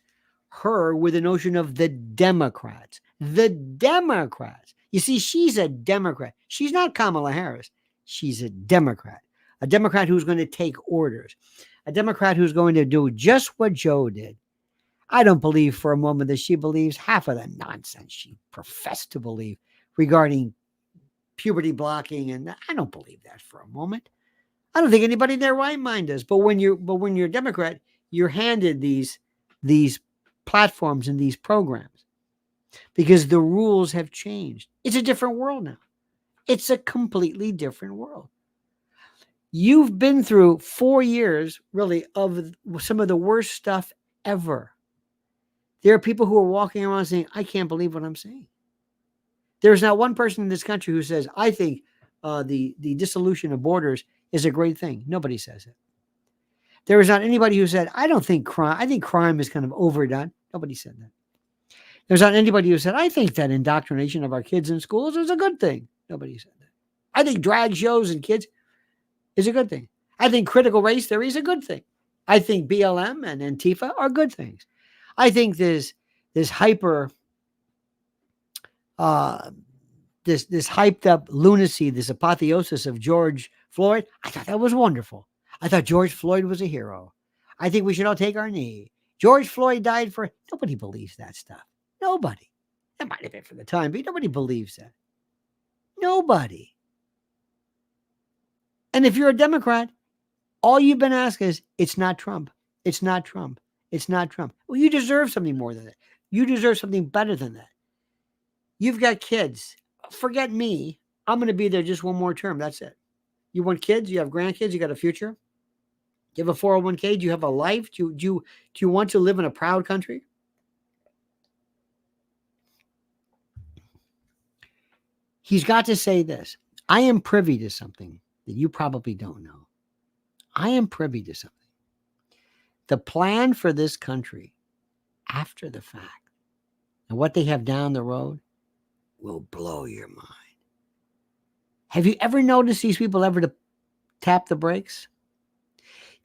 her with the notion of the Democrats. The Democrats. You see, she's a Democrat. She's not Kamala Harris. She's a Democrat. A Democrat who's going to take orders. A Democrat who's going to do just what Joe did. I don't believe for a moment that she believes half of the nonsense she professed to believe regarding puberty blocking, and I don't believe that for a moment. I don't think anybody in their right mind does. But when you're a Democrat, you're handed these platforms and these programs because the rules have changed. It's a different world now. It's a completely different world. You've been through 4 years, really, of some of the worst stuff ever. There are people who are walking around saying, I can't believe what I'm saying. There's not one person in this country who says, I think the dissolution of borders is a great thing. Nobody says it. There is not anybody who said, I think crime is kind of overdone. Nobody said that. There's not anybody who said, I think that indoctrination of our kids in schools is a good thing. Nobody said that. I think drag shows and kids is a good thing. I think critical race theory is a good thing. I think BLM and Antifa are good things. I think this hyper, this hyped up lunacy, this apotheosis of George Floyd, I thought that was wonderful. I thought George Floyd was a hero. I think we should all take our knee. George Floyd died for, nobody believes that stuff. Nobody. That might have been for the time, but nobody believes that. Nobody. And if you're a Democrat, all you've been asked is, it's not Trump. It's not Trump. It's not Trump. Well, you deserve something more than that. You deserve something better than that. You've got kids. Forget me. I'm going to be there just one more term. That's it. You want kids? You have grandkids? You got a future? You have a 401k? Do you have a life? Do you want to live in a proud country? He's got to say this. I am privy to something that you probably don't know. I am privy to something. The plan for this country after the fact and what they have down the road will blow your mind. Have you ever noticed these people ever to tap the brakes?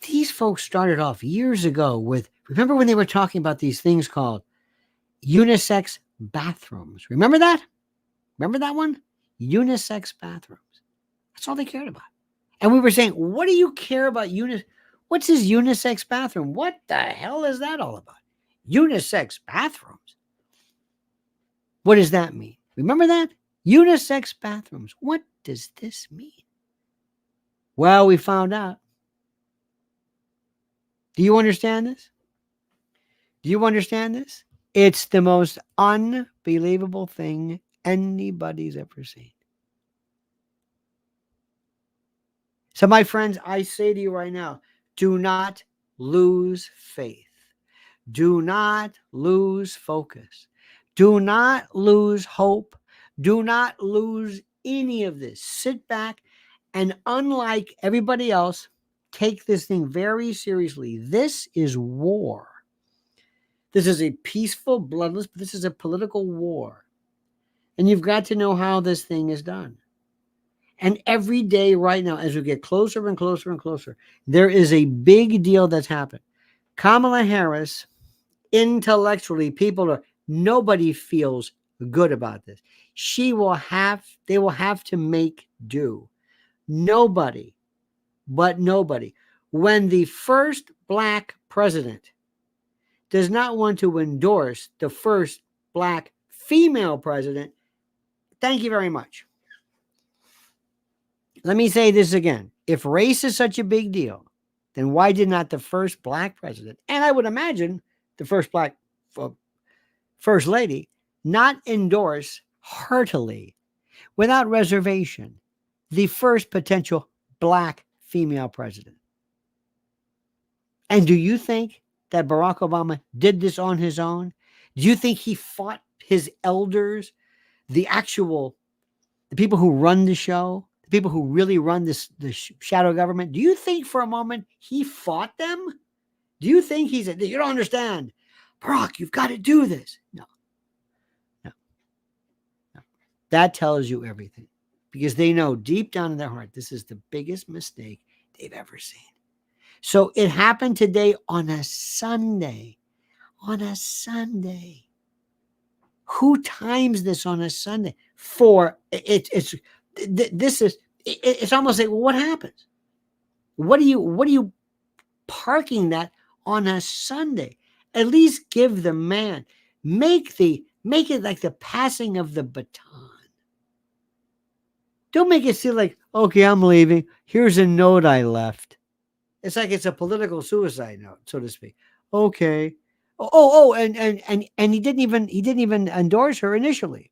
These folks started off years ago with, remember when they were talking about these things called unisex bathrooms? Remember that? Remember that one? Unisex bathrooms. That's all they cared about. And we were saying, what do you care about unisex? What's his unisex bathroom? What the hell is that all about? Unisex bathrooms. What does that mean? Remember that? Unisex bathrooms. What does this mean? Well, we found out. Do you understand this? Do you understand this? It's the most unbelievable thing anybody's ever seen. So, my friends, I say to you right now, do not lose faith. Do not lose focus. Do not lose hope. Do not lose any of this. Sit back and, unlike everybody else, take this thing very seriously. This is war. This is a peaceful, bloodless, but this is a political war. And you've got to know how this thing is done. And every day right now, as we get closer and closer and closer, there is a big deal that's happened. Kamala Harris, intellectually, nobody feels good about this. They will have to make do. Nobody, but nobody. When the first black president does not want to endorse the first black female president, thank you very much. Let me say this again. If race is such a big deal, then why did not the first black president, and I would imagine the first black first lady, not endorse heartily, without reservation, the first potential black female president? And do you think that Barack Obama did this on his own? Do you think he fought his elders, the people who run the show, the people who really run the shadow government? Do you think for a moment he fought them? Do you think he said, you don't understand, Barack, you've got to do this? No. That tells you everything, because they know deep down in their heart, this is the biggest mistake they've ever seen. So it happened today on a Sunday. On a Sunday. Who times this on a Sunday? It's almost like, well, what happens? What are you parking that on a Sunday? At least give the man, make it like the passing of the baton. Don't make it seem like, okay, I'm leaving. Here's a note I left. It's like it's a political suicide note, so to speak. Okay. And he didn't even endorse her initially.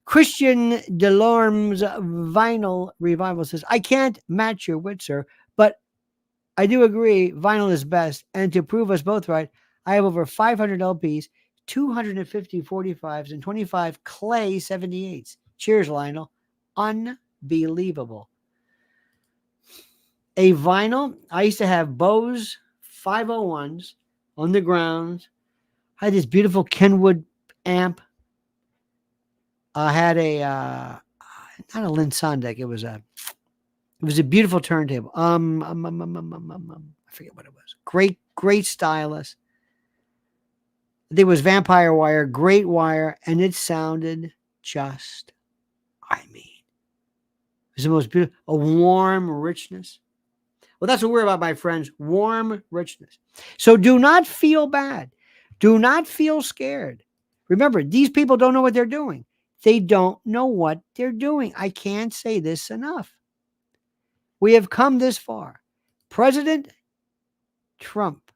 Christian Delorme's Vinyl Revival says, I can't match your wit, sir, but I do agree vinyl is best. And to prove us both right, I have over 500 LPs, 250 45s, and 25 Clay 78s. Cheers, Lionel. Unbelievable. A vinyl, I used to have Bose 501s on the ground. I had this beautiful Kenwood amp. I had not a Lynn Sondek. It was a beautiful turntable. I forget what it was. Great stylus. There was vampire wire, great wire, and it sounded just, it was the most beautiful, a warm richness. Well, that's what we're about, my friends. Warm richness. So do not feel bad. Do not feel scared. Remember, these people don't know what they're doing. They don't know what they're doing. I can't say this enough. We have come this far. President Trump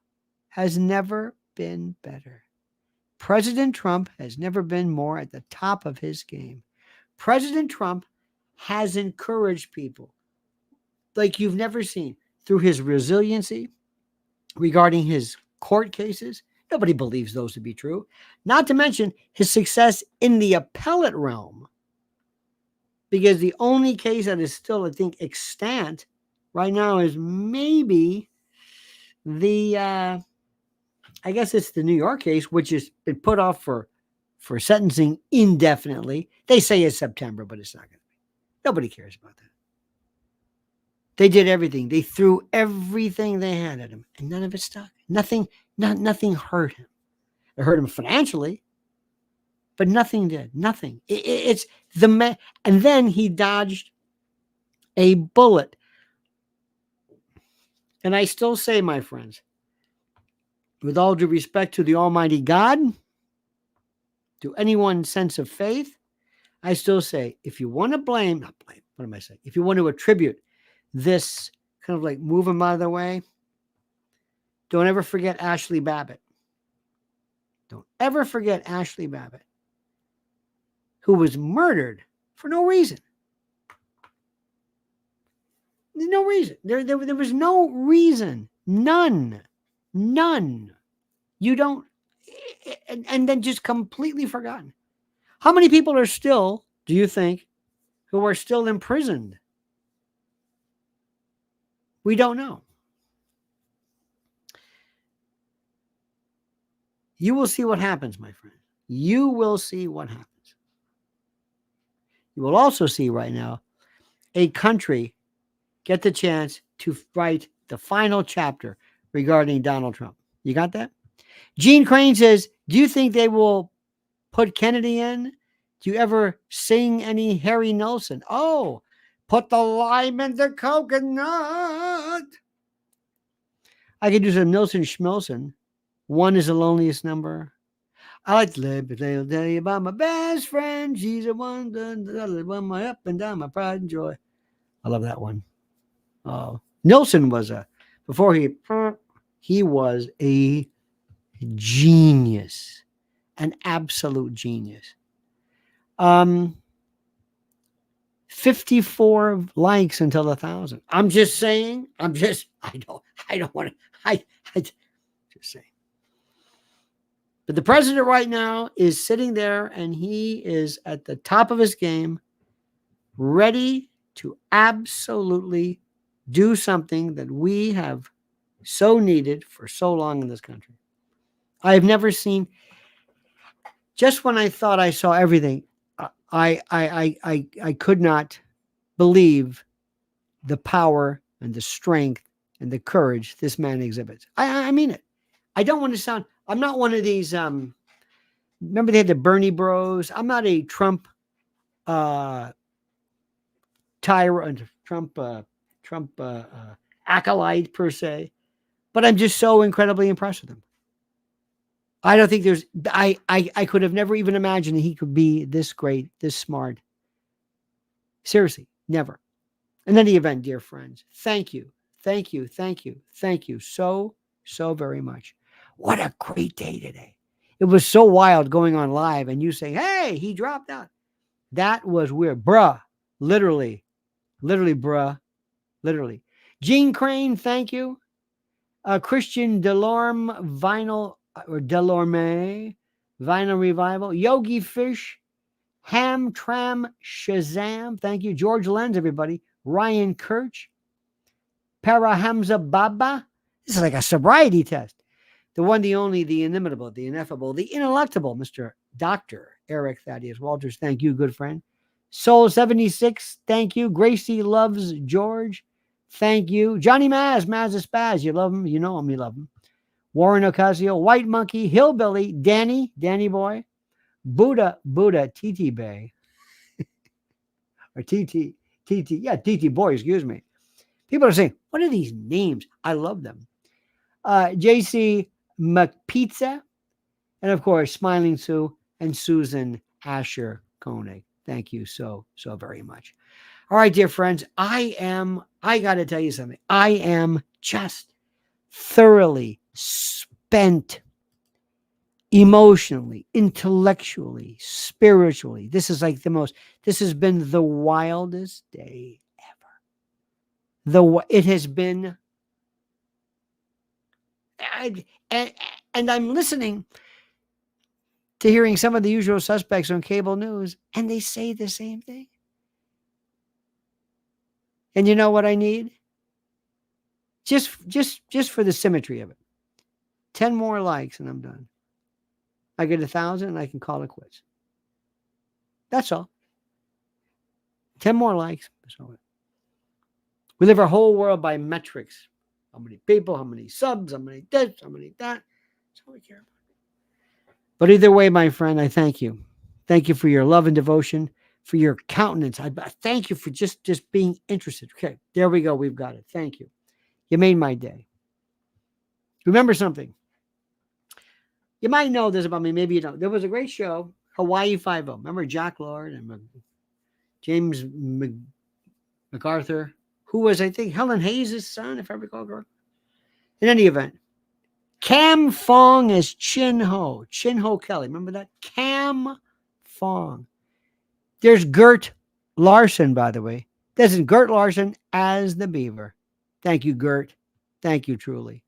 has never been better. President Trump has never been more at the top of his game. President Trump has encouraged people like you've never seen through his resiliency regarding his court cases. Nobody believes those to be true. Not to mention his success in the appellate realm, because the only case that is still, I think, extant right now is maybe the, I guess it's the New York case, which has been put off for sentencing indefinitely. They say it's September, but it's not going to be. Nobody cares about that. They did everything. They threw everything they had at him, and none of it stuck. Nothing hurt him. It hurt him financially, but nothing did. Nothing. It's the man. And then he dodged a bullet. And I still say, my friends, with all due respect to the Almighty God, to anyone's sense of faith, I still say, if you want to not blame, what am I saying? If you want to attribute this kind of like move him out of the way, don't ever forget Ashley Babbitt. Don't ever forget Ashley Babbitt, who was murdered for no reason. No reason. There was no reason. None. You don't, and then just completely forgotten. How many people are still, do you think, who are still imprisoned? We don't know. You will see what happens, my friend. You will see what happens. You will also see right now a country get the chance to write the final chapter regarding Donald Trump. You got that? Gene Crane says, do you think they will put Kennedy in? Do you ever sing any Harry Nilsson? Oh, put the lime in the coconut. I could do some Nilsson Schmilson. One is the loneliest number. I like to live, but they'll tell you about my best friend. She's the one that my up and down my pride and joy. I love that one. Nilsson was he was a genius, an absolute genius. 54 likes until 1,000. I'm just saying. I don't want to. I just saying. But the president right now is sitting there and he is at the top of his game, ready to absolutely do something that we have so needed for so long in this country. I have never seen, just when I thought I saw everything, I could not believe the power and the strength and the courage this man exhibits. I mean it. I don't want to sound, I'm not one of these, remember they had the Bernie bros? I'm not a Trump tyrant, Trump acolyte per se, but I'm just so incredibly impressed with him. I don't think there's, I could have never even imagined that he could be this great, this smart. Seriously, never. In any event, dear friends, thank you so very much. What a great day today. It was so wild going on live and you saying, hey, he dropped out. That was weird. Bruh. Literally, bruh. Literally. Gene Crane, thank you. Christian Delorme, Vinyl, or Delorme, Vinyl Revival. Yogi Fish, Ham Tram Shazam, thank you. George Lenz, everybody. Ryan Kirch, Parahamza Baba. This is like a sobriety test. The one, the only, the inimitable, the ineffable, the ineluctable, Mr. Dr. Eric Thaddeus Walters. Thank you, good friend. Soul 76, thank you. Gracie Loves George, thank you. Johnny Maz is Spaz. You love him, you know him, you love him. Warren Ocasio, White Monkey, Hillbilly, Danny Boy, Buddha, TT Bay, or TT Boy, excuse me. People are saying, what are these names? I love them. JC McPizza, and of course, Smiling Sue and Susan Asher Koenig. Thank you so very much. All right, dear friends, I got to tell you something. I am just thoroughly spent emotionally, intellectually, spiritually. This is like this has been the wildest day ever. It has been, and I'm listening to hearing some of the usual suspects on cable news, and they say the same thing. And you know what I need? Just for the symmetry of it. 10 more likes and I'm done. I get 1,000 and I can call it quits. That's all. 10 more likes. We live our whole world by metrics. How many people, how many subs, how many this, how many that. That's all we care about. But either way, my friend, I thank you. Thank you for your love and devotion, for your countenance. I thank you for just being interested. Okay, there we go. We've got it. Thank you. You made my day. Remember something. You might know this about me. Maybe you don't. There was a great show, Hawaii Five-0. Remember Jack Lord and James MacArthur, who was, I think, Helen Hayes' son, if I recall correctly. In any event, Cam Fong as Chin Ho Kelly. Remember that? Cam Fong. There's Gert Larson, by the way. This is Gert Larson as the Beaver. Thank you, Gert. Thank you, truly.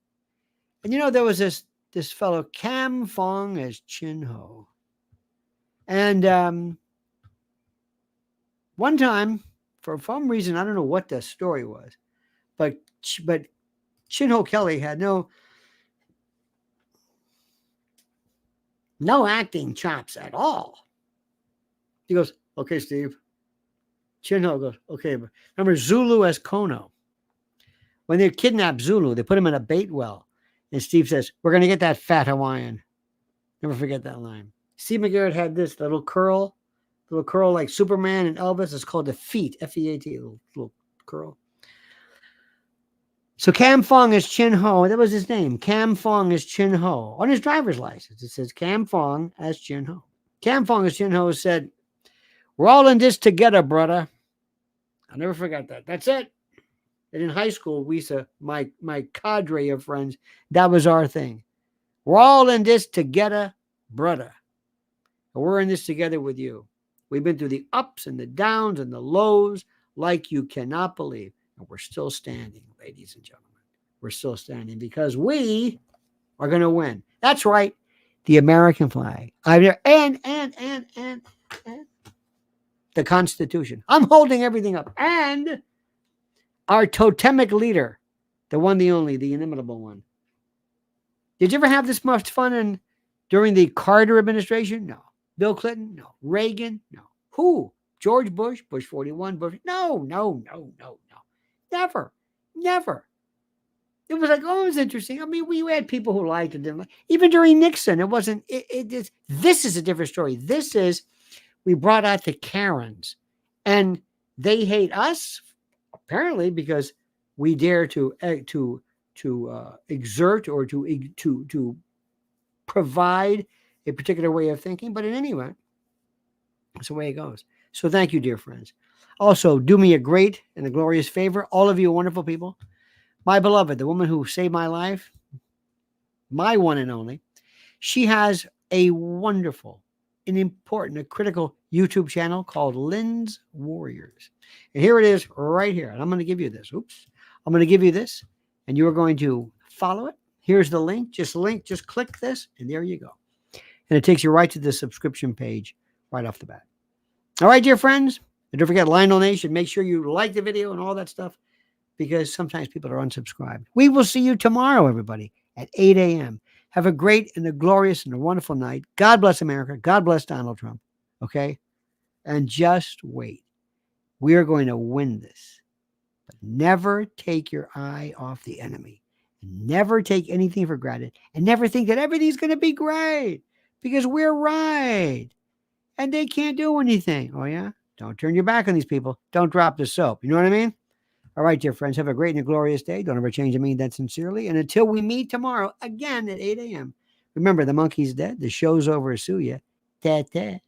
And you know, there was this fellow, Cam Fong as Chin Ho. And one time, for some reason, I don't know what the story was, but Chin Ho Kelly had no acting chops at all. He goes, okay, Steve. Chin Ho goes, okay. But remember Zulu as Kono? When they kidnapped Zulu, they put him in a bait well. And Steve says, we're going to get that fat Hawaiian. Never forget that line. Steve McGarrett had this little curl like Superman and Elvis. It's called the feet, F-E-A-T, little curl. So Cam Fong is Chin Ho. That was his name. Cam Fong is Chin Ho. On his driver's license, it says Cam Fong as Chin Ho. Cam Fong as Chin Ho said, we're all in this together, brother. I'll never forget that. That's it. And in high school, we used to, my cadre of friends, that was our thing. We're all in this together, brother. We're in this together with you. We've been through the ups and the downs and the lows like you cannot believe. And we're still standing, ladies and gentlemen. We're still standing because we are going to win. That's right. The American flag. And the Constitution. I'm holding everything up. And our totemic leader, the one, the only, the inimitable one. Did you ever have this much fun during the Carter administration? No. Bill Clinton? No. Reagan? No. Who? George Bush? Bush 41? Bush? No. Never. It was like, oh, it was interesting. I mean, we had people who liked it, didn't like. Even during Nixon, it wasn't. This is a different story. This is, we brought out the Karens, and they hate us apparently because we dare to exert or to provide a particular way of thinking. But in any event, that's the way it goes. So thank you, dear friends. Also, do me a great and a glorious favor. All of you wonderful people. My beloved, the woman who saved my life, my one and only, she has a wonderful, an important, a critical YouTube channel called Lynn's Warriors. And here it is right here. And I'm going to give you this. I'm going to give you this, and you are going to follow it. Here's the link. Just click this, and there you go. And it takes you right to the subscription page right off the bat. All right, dear friends. And don't forget, Lionel Nation, make sure you like the video and all that stuff, because sometimes people are unsubscribed. We will see you tomorrow, everybody, at 8 a.m. Have a great and a glorious and a wonderful night. God bless America. God bless Donald Trump. Okay? And just wait. We are going to win this. But never take your eye off the enemy. Never take anything for granted. And never think that everything's going to be great. Because we're right. And they can't do anything. Oh, yeah? Don't turn your back on these people. Don't drop the soap. You know what I mean? All right, dear friends, have a great and a glorious day. Don't ever change. I mean that sincerely. And until we meet tomorrow again at 8 a.m., remember, the monkey's dead. The show's over. Sue ya. Ta-ta.